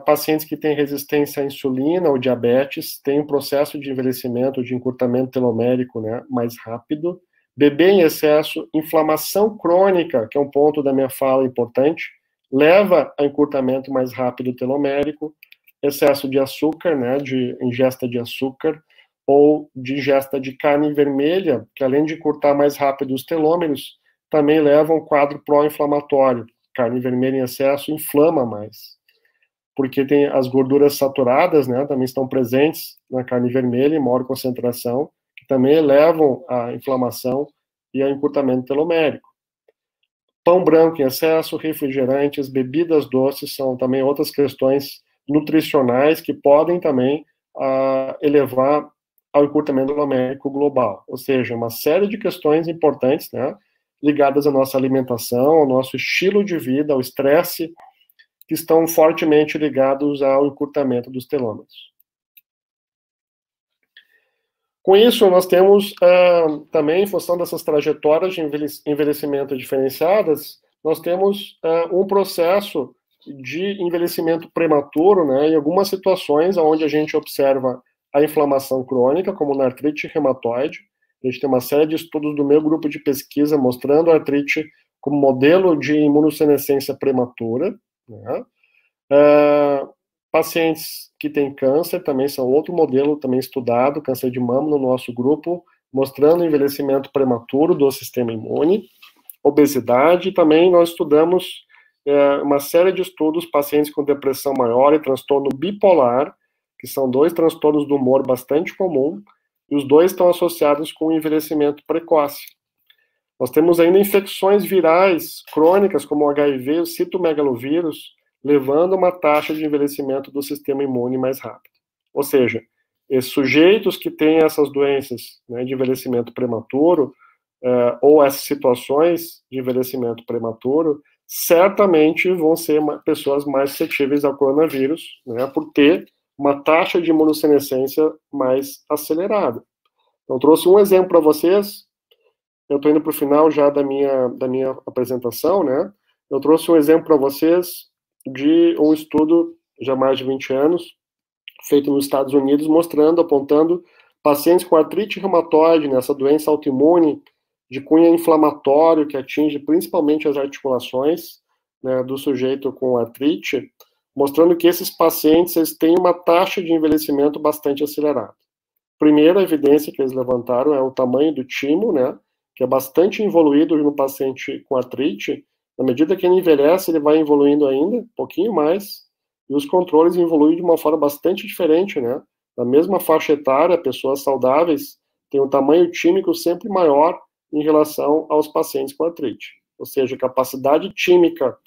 Pacientes que têm resistência à insulina ou diabetes têm um processo de envelhecimento, de encurtamento telomérico, né, mais rápido. Beber em excesso, inflamação crônica, que é um ponto da minha fala importante, leva a encurtamento mais rápido telomérico. Excesso de açúcar, né, de ingesta de açúcar, ou de ingesta de carne vermelha, que além de encurtar mais rápido os telômeros, também leva a um quadro pró-inflamatório. Carne vermelha em excesso inflama mais, porque tem as gorduras saturadas, né, também estão presentes na carne vermelha em maior concentração, que também levam à inflamação e ao encurtamento telomérico. Pão branco em excesso, refrigerantes, bebidas doces são também outras questões nutricionais que podem também elevar ao encurtamento telomérico global. Ou seja, uma série de questões importantes, né, ligadas à nossa alimentação, ao nosso estilo de vida, ao estresse, que estão fortemente ligados ao encurtamento dos telômeros. Com isso, nós temos também, em função dessas trajetórias de envelhecimento diferenciadas, nós temos um processo de envelhecimento prematuro, né, em algumas situações onde a gente observa a inflamação crônica, como na artrite reumatoide. A gente tem uma série de estudos do meu grupo de pesquisa mostrando a artrite como modelo de imunossenescência prematura, né. Pacientes que têm câncer também são outro modelo também estudado, câncer de mama no nosso grupo, mostrando o envelhecimento prematuro do sistema imune. Obesidade, também nós estudamos uma série de estudos, pacientes com depressão maior e transtorno bipolar, que são dois transtornos do humor bastante comum, e os dois estão associados com o envelhecimento precoce. Nós temos ainda infecções virais crônicas, como o HIV e o citomegalovírus, levando a uma taxa de envelhecimento do sistema imune mais rápido. Ou seja, esses sujeitos que têm essas doenças, né, de envelhecimento prematuro, ou essas situações de envelhecimento prematuro, certamente vão ser pessoas mais suscetíveis ao coronavírus, né, por ter uma taxa de imunossenescência mais acelerada. Então, trouxe um exemplo para vocês. Eu estou indo para o final já da minha apresentação, né? Eu trouxe um exemplo para vocês de um estudo, já há mais de 20 anos, feito nos Estados Unidos, apontando pacientes com artrite reumatoide, nessa doença autoimune de cunho inflamatório, que atinge principalmente as articulações, né, do sujeito com artrite, mostrando que esses pacientes eles têm uma taxa de envelhecimento bastante acelerada. Primeira evidência que eles levantaram é o tamanho do timo, né, que é bastante evoluído no paciente com artrite. Na medida que ele envelhece, ele vai evoluindo ainda, um pouquinho mais, e os controles evoluem de uma forma bastante diferente, né? Na mesma faixa etária, pessoas saudáveis têm um tamanho tímico sempre maior em relação aos pacientes com artrite. Ou seja, a capacidade tímica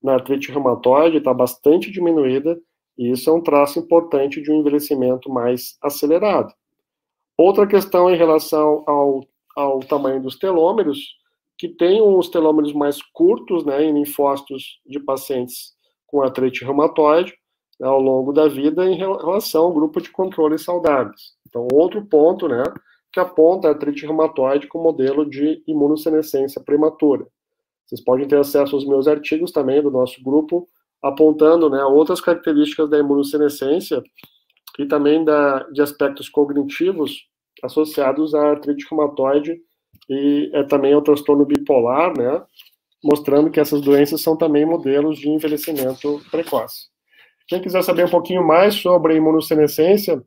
na artrite reumatoide está bastante diminuída, e isso é um traço importante de um envelhecimento mais acelerado. Outra questão em relação ao tamanho dos telômeros, que tem uns telômeros mais curtos, né, em linfócitos de pacientes com artrite reumatoide, né, ao longo da vida em relação ao grupo de controles saudáveis. Então, outro ponto, né, que aponta a artrite reumatoide como modelo de imunossenescência prematura. Vocês podem ter acesso aos meus artigos também do nosso grupo, apontando, né, outras características da imunossenescência e também de aspectos cognitivos associados à artrite reumatoide e também ao transtorno bipolar, né, mostrando que essas doenças são também modelos de envelhecimento precoce. Quem quiser saber um pouquinho mais sobre a imunossenescência,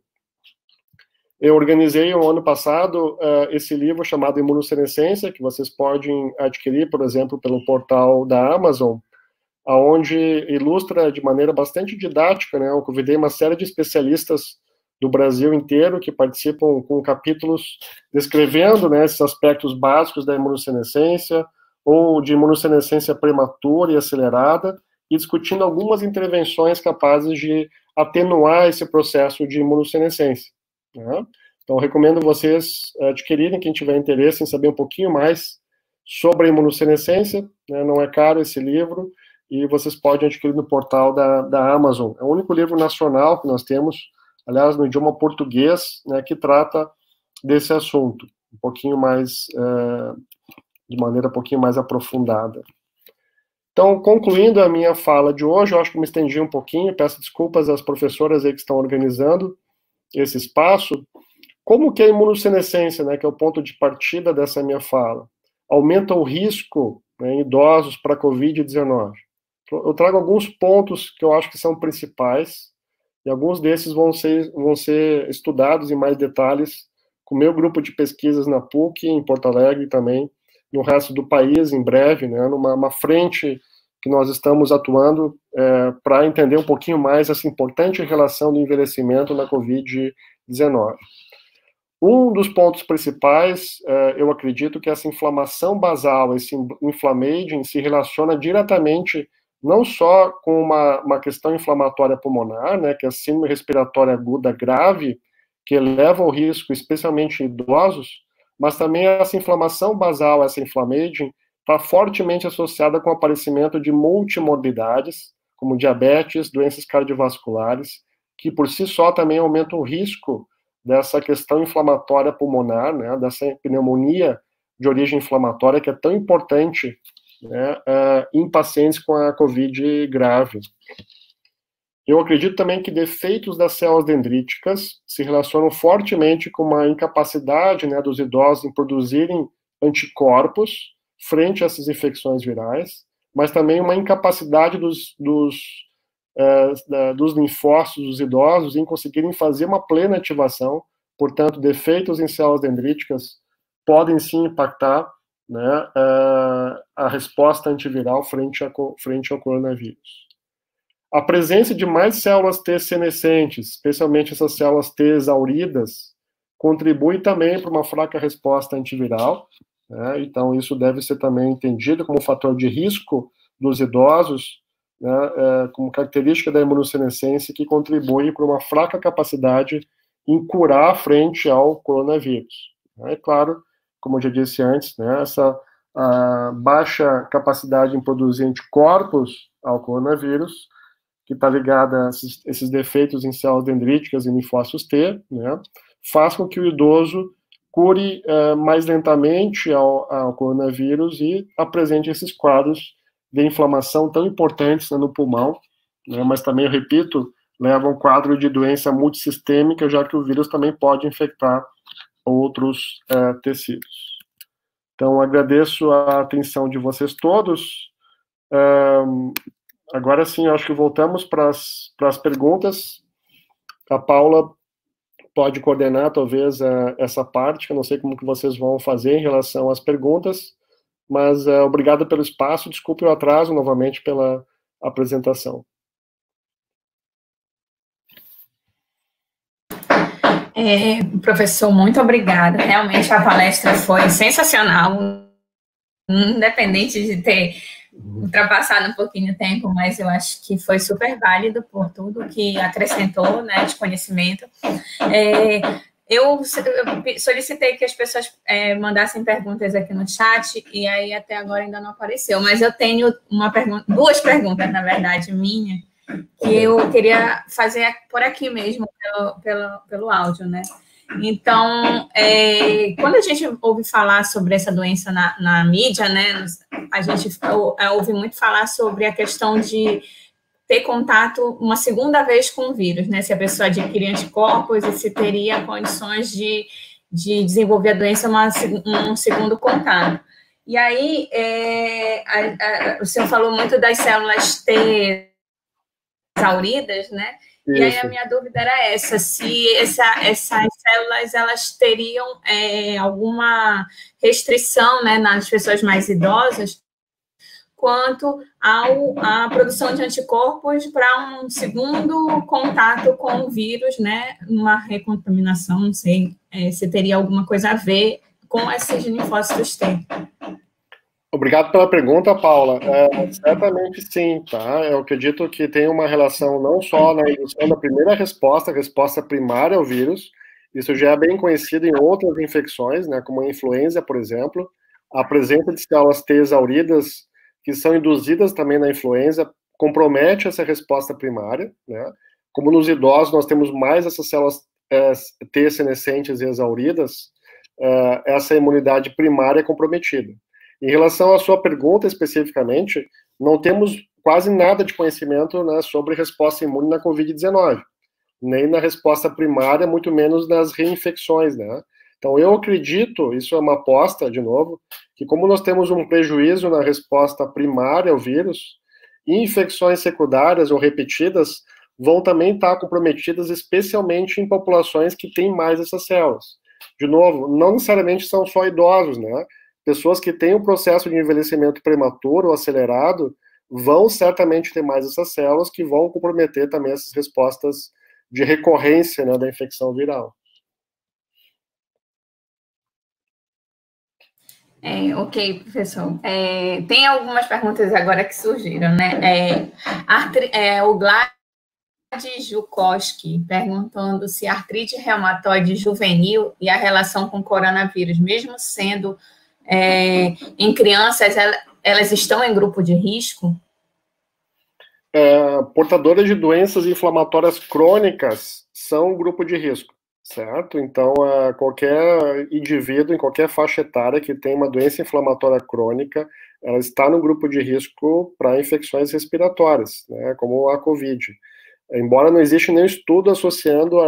eu organizei no ano passado esse livro chamado Imunossenescência, que vocês podem adquirir, por exemplo, pelo portal da Amazon, onde ilustra de maneira bastante didática, né, eu convidei uma série de especialistas do Brasil inteiro que participam com capítulos descrevendo, né, esses aspectos básicos da imunossenescência, ou de imunossenescência prematura e acelerada, e discutindo algumas intervenções capazes de atenuar esse processo de imunossenescência, né? Então, eu recomendo vocês adquirirem, quem tiver interesse em saber um pouquinho mais sobre a imunossenescência, né? Não é caro esse livro, e vocês podem adquirir no portal da Amazon. É o único livro nacional que nós temos, aliás, no idioma português, né, que trata desse assunto, um pouquinho mais, de maneira um pouquinho mais aprofundada. Então, concluindo a minha fala de hoje, eu acho que me estendi um pouquinho, peço desculpas às professoras aí que estão organizando esse espaço. Como que a imunossenescência, né, que é o ponto de partida dessa minha fala, aumenta o risco, né, em idosos para a Covid-19? Eu trago alguns pontos que eu acho que são principais, e alguns desses vão ser estudados em mais detalhes com o meu grupo de pesquisas na PUC, em Porto Alegre também, no resto do país, em breve, né, numa frente que nós estamos atuando para entender um pouquinho mais essa importante relação do envelhecimento na Covid-19. Um dos pontos principais, eu acredito que essa inflamação basal, esse inflammaging, se relaciona diretamente não só com uma questão inflamatória pulmonar, né, que é a síndrome respiratória aguda grave, que eleva o risco, especialmente em idosos, mas também essa inflamação basal, essa inflammaging, está fortemente associada com o aparecimento de multimorbidades, como diabetes, doenças cardiovasculares, que por si só também aumentam o risco dessa questão inflamatória pulmonar, né, dessa pneumonia de origem inflamatória, que é tão importante, né, em pacientes com a COVID grave. Eu acredito também que defeitos das células dendríticas se relacionam fortemente com uma incapacidade, né, dos idosos em produzirem anticorpos frente a essas infecções virais, mas também uma incapacidade dos linfócitos dos idosos em conseguirem fazer uma plena ativação. Portanto, defeitos em células dendríticas podem sim impactar, né, a resposta antiviral frente ao coronavírus. A presença de mais células T senescentes, especialmente essas células T exauridas, contribui também para uma fraca resposta antiviral, né? Então, isso deve ser também entendido como fator de risco dos idosos, né, como característica da imunossenescência que contribui para uma fraca capacidade em curar frente ao coronavírus. É claro, como eu já disse antes, né, essa baixa capacidade em produzir anticorpos ao coronavírus, que está ligada a esses defeitos em células dendríticas e linfócitos T, né, faz com que o idoso cure mais lentamente ao coronavírus e apresente esses quadros de inflamação tão importantes, né, no pulmão, né, mas também, eu repito, leva a um quadro de doença multissistêmica, já que o vírus também pode infectar outros tecidos. Então, agradeço a atenção de vocês todos. Agora sim, acho que voltamos para as perguntas. A Paula pode coordenar, talvez, essa parte, que eu não sei como que vocês vão fazer em relação às perguntas, mas obrigado pelo espaço, desculpe o atraso novamente pela apresentação. Professor, muito obrigada. Realmente a palestra foi sensacional, independente de ter ultrapassado um pouquinho o tempo, mas eu acho que foi super válido por tudo que acrescentou, né, de conhecimento. Eu solicitei que as pessoas mandassem perguntas aqui no chat, e aí até agora ainda não apareceu, mas eu tenho duas perguntas, na verdade, minha, que eu queria fazer por aqui mesmo, pelo áudio, né? Então, quando a gente ouve falar sobre essa doença na mídia, né, a gente ouve muito falar sobre a questão de ter contato uma segunda vez com o vírus, né? Se a pessoa adquirir anticorpos e se teria condições de desenvolver a doença um segundo contato. E aí, o senhor falou muito das células T exauridas, né? Isso. E aí a minha dúvida era essa, se essas células, elas teriam alguma restrição, né, nas pessoas mais idosas, quanto à produção de anticorpos para um segundo contato com o vírus, né, uma recontaminação, não sei se teria alguma coisa a ver com esses linfócitos T. Obrigado pela pergunta, Paula. Certamente sim, tá? Eu acredito que tem uma relação não só na indução da primeira resposta, a resposta primária ao vírus, isso já é bem conhecido em outras infecções, né, como a influenza, por exemplo, a presença de células T exauridas, que são induzidas também na influenza, compromete essa resposta primária, né? Como nos idosos nós temos mais essas células T senescentes e exauridas, essa imunidade primária é comprometida. Em relação à sua pergunta especificamente, não temos quase nada de conhecimento, né, sobre resposta imune na Covid-19, nem na resposta primária, muito menos nas reinfecções, né? Então, eu acredito, isso é uma aposta, de novo, que como nós temos um prejuízo na resposta primária ao vírus, infecções secundárias ou repetidas vão também estar comprometidas, especialmente em populações que têm mais essas células. De novo, não necessariamente são só idosos, né? Pessoas que têm um processo de envelhecimento prematuro ou acelerado vão certamente ter mais essas células que vão comprometer também essas respostas de recorrência, né, da infecção viral. Ok, professor. Tem algumas perguntas agora que surgiram, né? O Glad Jukoski perguntando se a artrite reumatoide juvenil e a relação com coronavírus, mesmo sendo em crianças, elas estão em grupo de risco? Portadores de doenças inflamatórias crônicas são um grupo de risco, certo? Então, qualquer indivíduo em qualquer faixa etária que tem uma doença inflamatória crônica, ela está no grupo de risco para infecções respiratórias, né, como a COVID. Embora não exista nenhum estudo associando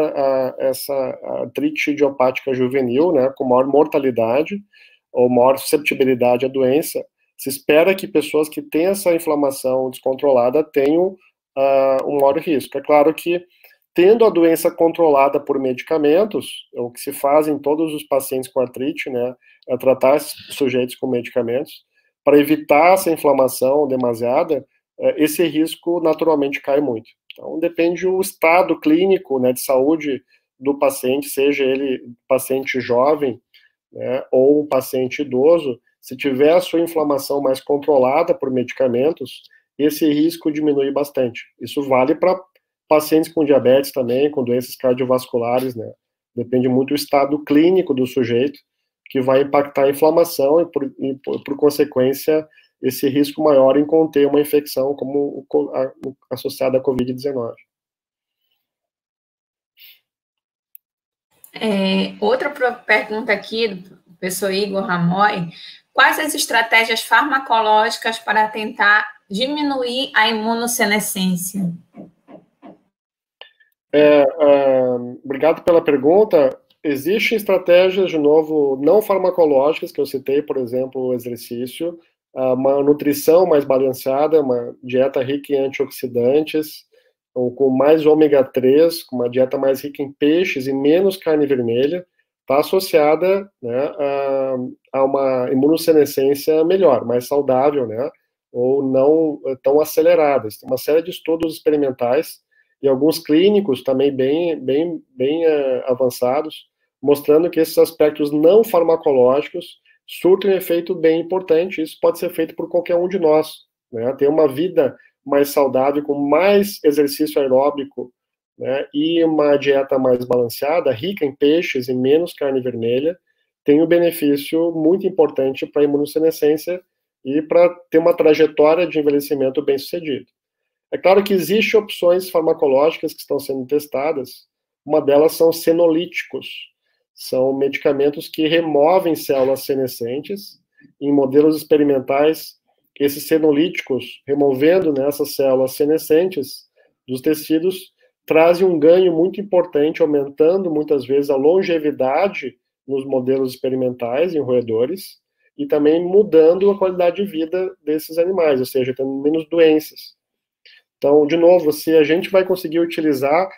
essa artrite idiopática juvenil, né, com maior mortalidade ou maior susceptibilidade à doença, se espera que pessoas que têm essa inflamação descontrolada tenham um maior risco. É claro que, tendo a doença controlada por medicamentos, o que se faz em todos os pacientes com artrite, né, é tratar esses sujeitos com medicamentos, para evitar essa inflamação demasiada, esse risco naturalmente cai muito. Então, depende do estado clínico, né, de saúde do paciente, seja ele paciente jovem, né, ou um paciente idoso. Se tiver a sua inflamação mais controlada por medicamentos, esse risco diminui bastante. Isso vale para pacientes com diabetes também, com doenças cardiovasculares, né? Depende muito do estado clínico do sujeito, que vai impactar a inflamação e por consequência, esse risco maior em conter uma infecção como associada à Covid-19. Outra pergunta aqui do professor Igor Ramoy: quais as estratégias farmacológicas para tentar diminuir a imunossenescência? Obrigado pela pergunta. Existem estratégias, de novo, não farmacológicas, que eu citei, por exemplo, o exercício, uma nutrição mais balanceada, uma dieta rica em antioxidantes, ou com mais ômega 3, com uma dieta mais rica em peixes e menos carne vermelha, está associada, né, a uma imunossenescência melhor, mais saudável, né, ou não tão acelerada. Tem uma série de estudos experimentais e alguns clínicos também bem avançados, mostrando que esses aspectos não farmacológicos surtem um efeito bem importante. Isso pode ser feito por qualquer um de nós, né? Ter uma vida mais saudável, com mais exercício aeróbico, né, e uma dieta mais balanceada, rica em peixes e menos carne vermelha, tem um benefício muito importante para a imunossenescência e para ter uma trajetória de envelhecimento bem sucedido. É claro que existem opções farmacológicas que estão sendo testadas. Uma delas são senolíticos. São medicamentos que removem células senescentes. Em modelos experimentais, esses senolíticos, removendo, né, essas células senescentes dos tecidos, trazem um ganho muito importante, aumentando muitas vezes a longevidade nos modelos experimentais em roedores e também mudando a qualidade de vida desses animais, ou seja, tendo menos doenças. Então, de novo, se a gente vai conseguir utilizar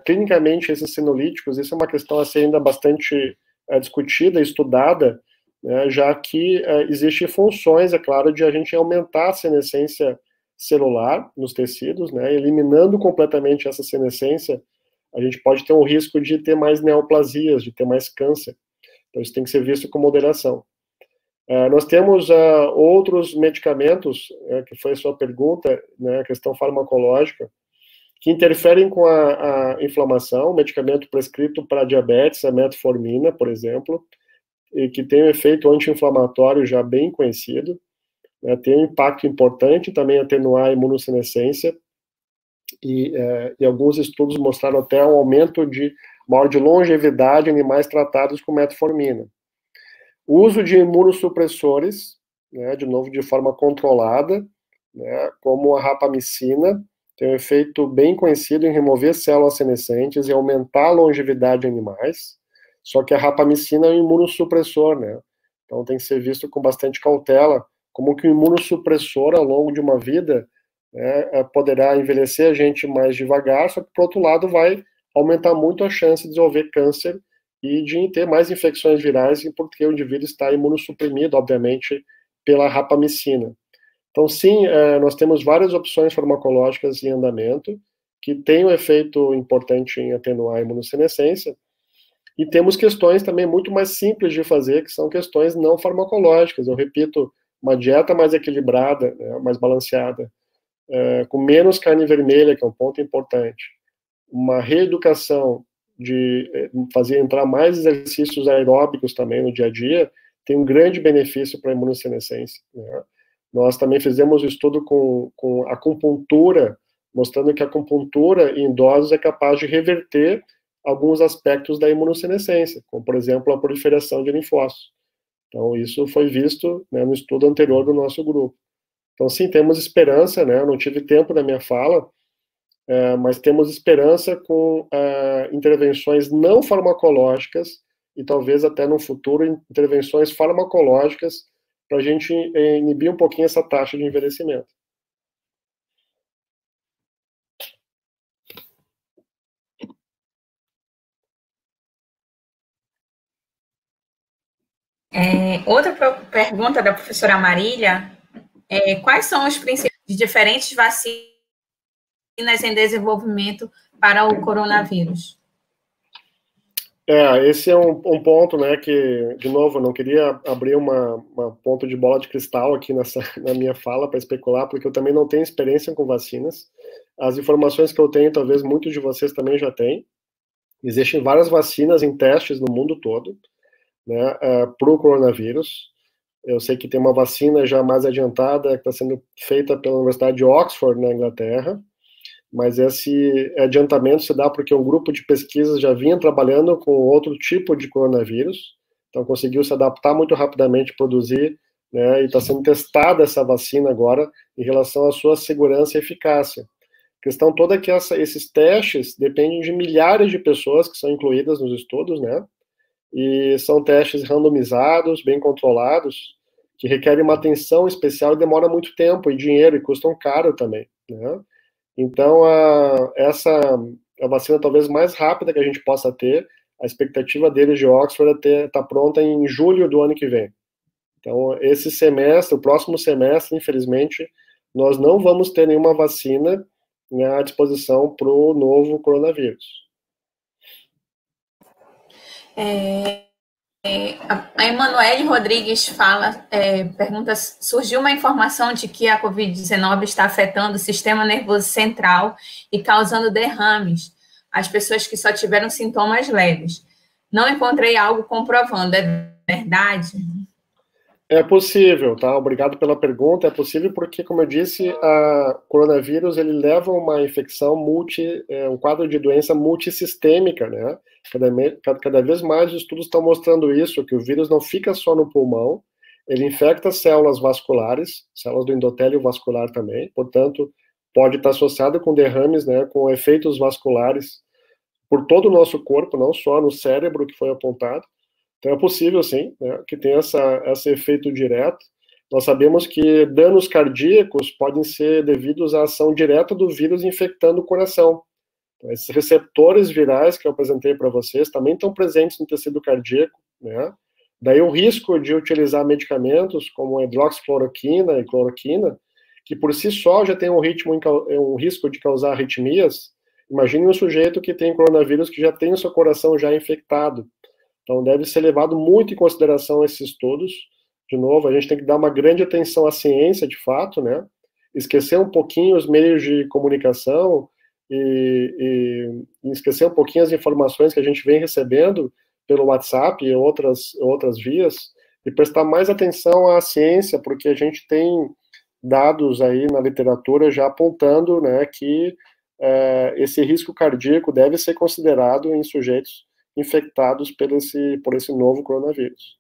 clinicamente esses senolíticos, isso é uma questão a ser ainda bastante discutida e estudada, né, já que existem funções, é claro, de a gente aumentar a senescência celular nos tecidos, né, eliminando completamente essa senescência, a gente pode ter um risco de ter mais neoplasias, de ter mais câncer. Então, isso tem que ser visto com moderação. Nós temos outros medicamentos, que foi a sua pergunta, né, a questão farmacológica, que interferem com a inflamação, medicamento prescrito para diabetes, a metformina, por exemplo, e que tem um efeito anti-inflamatório já bem conhecido, né, tem um impacto importante também atenuar a imunossenescência, e alguns estudos mostraram até um aumento maior de longevidade em animais tratados com metformina. O uso de imunossupressores, né, de novo, de forma controlada, né, como a rapamicina, tem um efeito bem conhecido em remover células senescentes e aumentar a longevidade de animais, só que a rapamicina é um imunossupressor, né, então tem que ser visto com bastante cautela, como que o imunossupressor, ao longo de uma vida, né, poderá envelhecer a gente mais devagar, só que, por outro lado, vai aumentar muito a chance de desenvolver câncer e de ter mais infecções virais, porque o indivíduo está imunossuprimido, obviamente, pela rapamicina. Então, sim, nós temos várias opções farmacológicas em andamento, que têm um efeito importante em atenuar a imunossenescência, e temos questões também muito mais simples de fazer, que são questões não farmacológicas. Eu repito, uma dieta mais equilibrada, né, mais balanceada, com menos carne vermelha, que é um ponto importante, uma reeducação de fazer entrar mais exercícios aeróbicos também no dia a dia, tem um grande benefício para a imunossenescência, né? Nós também fizemos um estudo com acupuntura, mostrando que a acupuntura em idosos é capaz de reverter alguns aspectos da imunossenescência, como, por exemplo, a proliferação de linfócitos. Então, isso foi visto, né, no estudo anterior do nosso grupo. Então, sim, temos esperança, né? Eu não tive tempo na minha fala, mas temos esperança com intervenções não farmacológicas e talvez até no futuro intervenções farmacológicas para a gente inibir um pouquinho essa taxa de envelhecimento. Outra pergunta da professora Marília quais são os princípios de diferentes vacinas em desenvolvimento para o coronavírus? Esse é um ponto, né, que, de novo, eu não queria abrir uma ponto de bola de cristal aqui na minha fala para especular, porque eu também não tenho experiência com vacinas. As informações que eu tenho, talvez muitos de vocês também já têm. Existem várias vacinas em testes no mundo todo, né, para o coronavírus. Eu sei que tem uma vacina já mais adiantada, que está sendo feita pela Universidade de Oxford, na Inglaterra, mas esse adiantamento se dá porque um grupo de pesquisas já vinha trabalhando com outro tipo de coronavírus, então conseguiu se adaptar muito rapidamente, produzir, né, e está sendo testada essa vacina agora em relação à sua segurança e eficácia. A questão toda é que esses testes dependem de milhares de pessoas que são incluídas nos estudos, né, e são testes randomizados, bem controlados, que requerem uma atenção especial e demora muito tempo e dinheiro e custam caro também, né. Então, a vacina talvez mais rápida que a gente possa ter, a expectativa deles de Oxford é estar pronta em julho do ano que vem. Então, esse semestre, o próximo semestre, infelizmente, nós não vamos ter nenhuma vacina, né, à disposição para o novo coronavírus. A Emanuele Rodrigues pergunta, surgiu uma informação de que a Covid-19 está afetando o sistema nervoso central e causando derrames às pessoas que só tiveram sintomas leves. Não encontrei algo comprovando, é verdade? É possível, tá? Obrigado pela pergunta. É possível porque, como eu disse, o coronavírus ele leva a uma infecção um quadro de doença multissistêmica, né? Cada vez mais os estudos estão mostrando isso, que o vírus não fica só no pulmão, ele infecta células vasculares, células do endotélio vascular também, portanto, pode estar associado com derrames, né, com efeitos vasculares por todo o nosso corpo, não só no cérebro, que foi apontado. Então, é possível, sim, né, que tenha esse efeito direto. Nós sabemos que danos cardíacos podem ser devidos à ação direta do vírus infectando o coração. Então, esses receptores virais que eu apresentei para vocês também estão presentes no tecido cardíaco, né? Daí o risco de utilizar medicamentos como hidroxicloroquina e cloroquina, que por si só já tem um risco de causar arritmias. Imagine um sujeito que tem coronavírus que já tem o seu coração já infectado. Então, deve ser levado muito em consideração esses estudos, de novo, a gente tem que dar uma grande atenção à ciência, de fato, né? Esquecer um pouquinho os meios de comunicação e esquecer um pouquinho as informações que a gente vem recebendo pelo WhatsApp e outras vias, e prestar mais atenção à ciência, porque a gente tem dados aí na literatura já apontando, né, que esse risco cardíaco deve ser considerado em sujeitos infectados por esse novo coronavírus.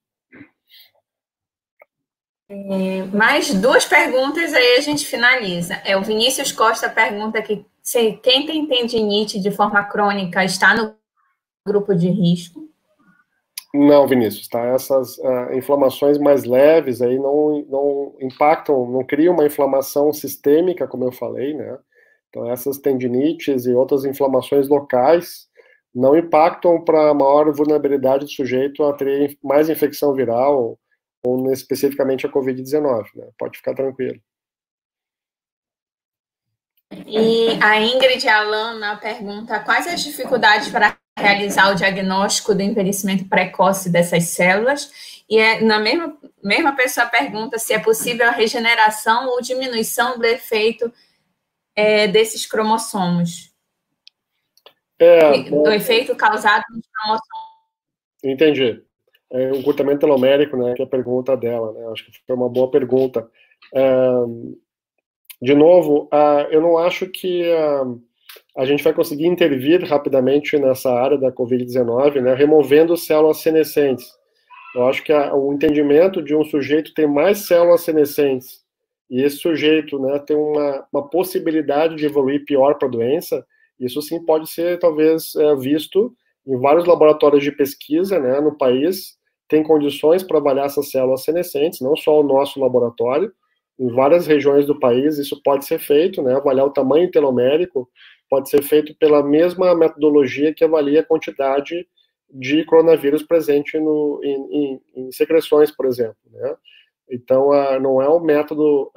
Mais duas perguntas, aí a gente finaliza. O Vinícius Costa pergunta que quem tem tendinite de forma crônica está no grupo de risco? Não, Vinícius, tá? Essas inflamações mais leves aí não impactam, não criam uma inflamação sistêmica, como eu falei, né? Então, essas tendinites e outras inflamações locais não impactam para a maior vulnerabilidade do sujeito a ter mais infecção viral ou especificamente a Covid-19, né? Pode ficar tranquilo. E a Ingrid Alana pergunta quais as dificuldades para realizar o diagnóstico do envelhecimento precoce dessas células, e na mesma pessoa pergunta se é possível a regeneração ou diminuição do efeito desses cromossomos. O efeito causado nos cromossomos. Entendi. É um encurtamento telomérico, né, que é a pergunta dela, né, acho que foi uma boa pergunta. De novo, eu não acho que a gente vai conseguir intervir rapidamente nessa área da Covid-19, né, removendo células senescentes. Eu acho que o entendimento de um sujeito ter mais células senescentes e esse sujeito, né, ter uma possibilidade de evoluir pior para a doença, isso sim pode ser, talvez, visto em vários laboratórios de pesquisa, né, no país, tem condições para avaliar essas células senescentes, não só o nosso laboratório, em várias regiões do país isso pode ser feito, né, avaliar o tamanho telomérico pode ser feito pela mesma metodologia que avalia a quantidade de coronavírus presente em secreções, por exemplo, né? Então, não é um método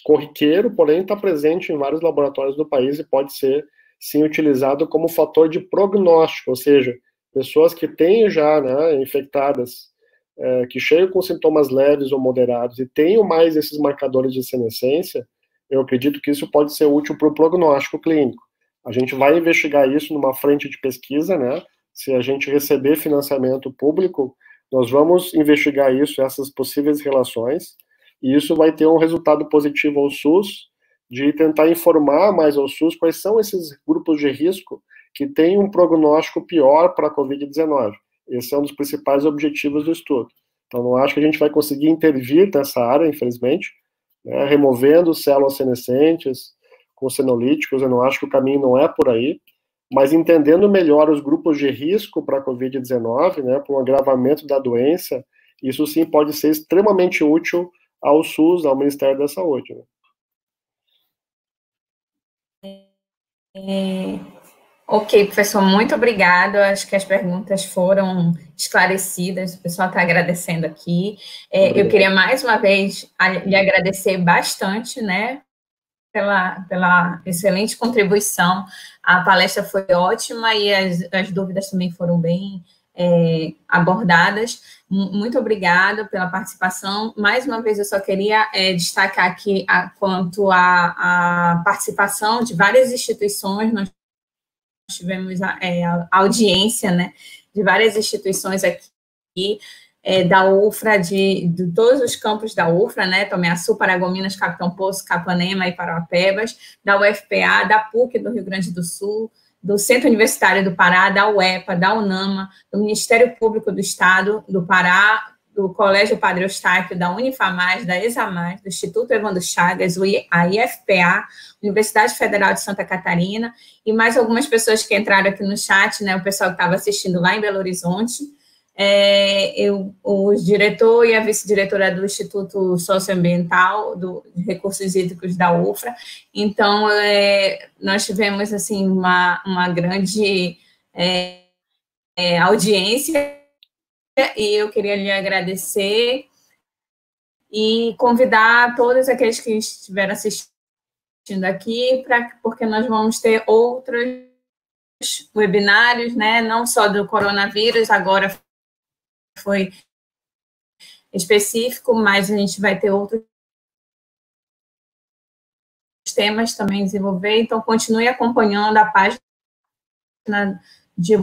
corriqueiro, porém está presente em vários laboratórios do país e pode ser, sim, utilizado como fator de prognóstico, ou seja, pessoas que têm já, né, infectadas, que chegam com sintomas leves ou moderados e tenham mais esses marcadores de senescência, eu acredito que isso pode ser útil para o prognóstico clínico. A gente vai investigar isso numa frente de pesquisa, né? Se a gente receber financiamento público, nós vamos investigar isso, essas possíveis relações, e isso vai ter um resultado positivo ao SUS, de tentar informar mais ao SUS quais são esses grupos de risco que têm um prognóstico pior para a Covid-19. Esse é um dos principais objetivos do estudo. Então, não acho que a gente vai conseguir intervir nessa área, infelizmente, né, removendo células senescentes com senolíticos, eu não acho que o caminho não é por aí, mas entendendo melhor os grupos de risco para a Covid-19, né, para um agravamento da doença, isso sim pode ser extremamente útil ao SUS, ao Ministério da Saúde. Né? Ok, professor, muito obrigado. Acho que as perguntas foram esclarecidas, o pessoal está agradecendo aqui. Eu queria mais uma vez lhe agradecer bastante, né, pela excelente contribuição. A palestra foi ótima e as dúvidas também foram bem abordadas. Muito obrigada pela participação. Mais uma vez, eu só queria destacar aqui quanto à participação de várias instituições. Nós tivemos a audiência, né, de várias instituições aqui, da UFRA, de todos os campos da UFRA, né, Tomiaçu, Paragominas, Capitão Poço, Capanema e Parauapebas, da UFPA, da PUC do Rio Grande do Sul, do Centro Universitário do Pará, da UEPA, da UNAMA, do Ministério Público do Estado do Pará, do Colégio Padre Eustáquio, da Unifamaz, da Examaz, do Instituto Evandro Chagas, a IFPA, Universidade Federal de Santa Catarina, e mais algumas pessoas que entraram aqui no chat, né, o pessoal que estava assistindo lá em Belo Horizonte, o diretor e a vice-diretora do Instituto Socioambiental de Recursos Hídricos da UFRA. Então, nós tivemos, assim, uma grande audiência, e eu queria lhe agradecer e convidar todos aqueles que estiveram assistindo aqui, porque nós vamos ter outros webinários, né, não só do coronavírus, agora foi específico, mas a gente vai ter outros temas também desenvolver, então continue acompanhando a página de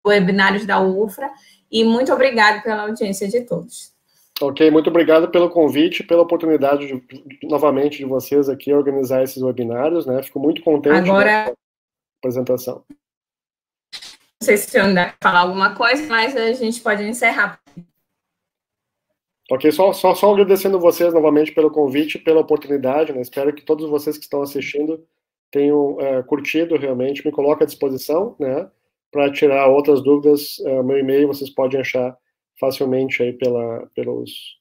webinários da UFRA, e muito obrigado pela audiência de todos. Ok, muito obrigado pelo convite, pela oportunidade novamente de vocês aqui organizar esses webinários, né? Fico muito contente com a apresentação. Não sei se eu ainda falar alguma coisa, mas a gente pode encerrar. Ok, só agradecendo vocês novamente pelo convite, pela oportunidade, né? Espero que todos vocês que estão assistindo tenham curtido realmente, me coloco à disposição, né? Para tirar outras dúvidas, meu e-mail vocês podem achar facilmente aí pelas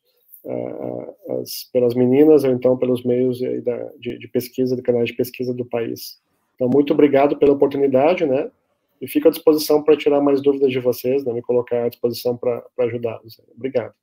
meninas, ou então pelos meios aí de pesquisa, do canal de pesquisa do país. Então, muito obrigado pela oportunidade, né? E fico à disposição para tirar mais dúvidas de vocês, né? Me colocar à disposição para ajudá-los. Obrigado.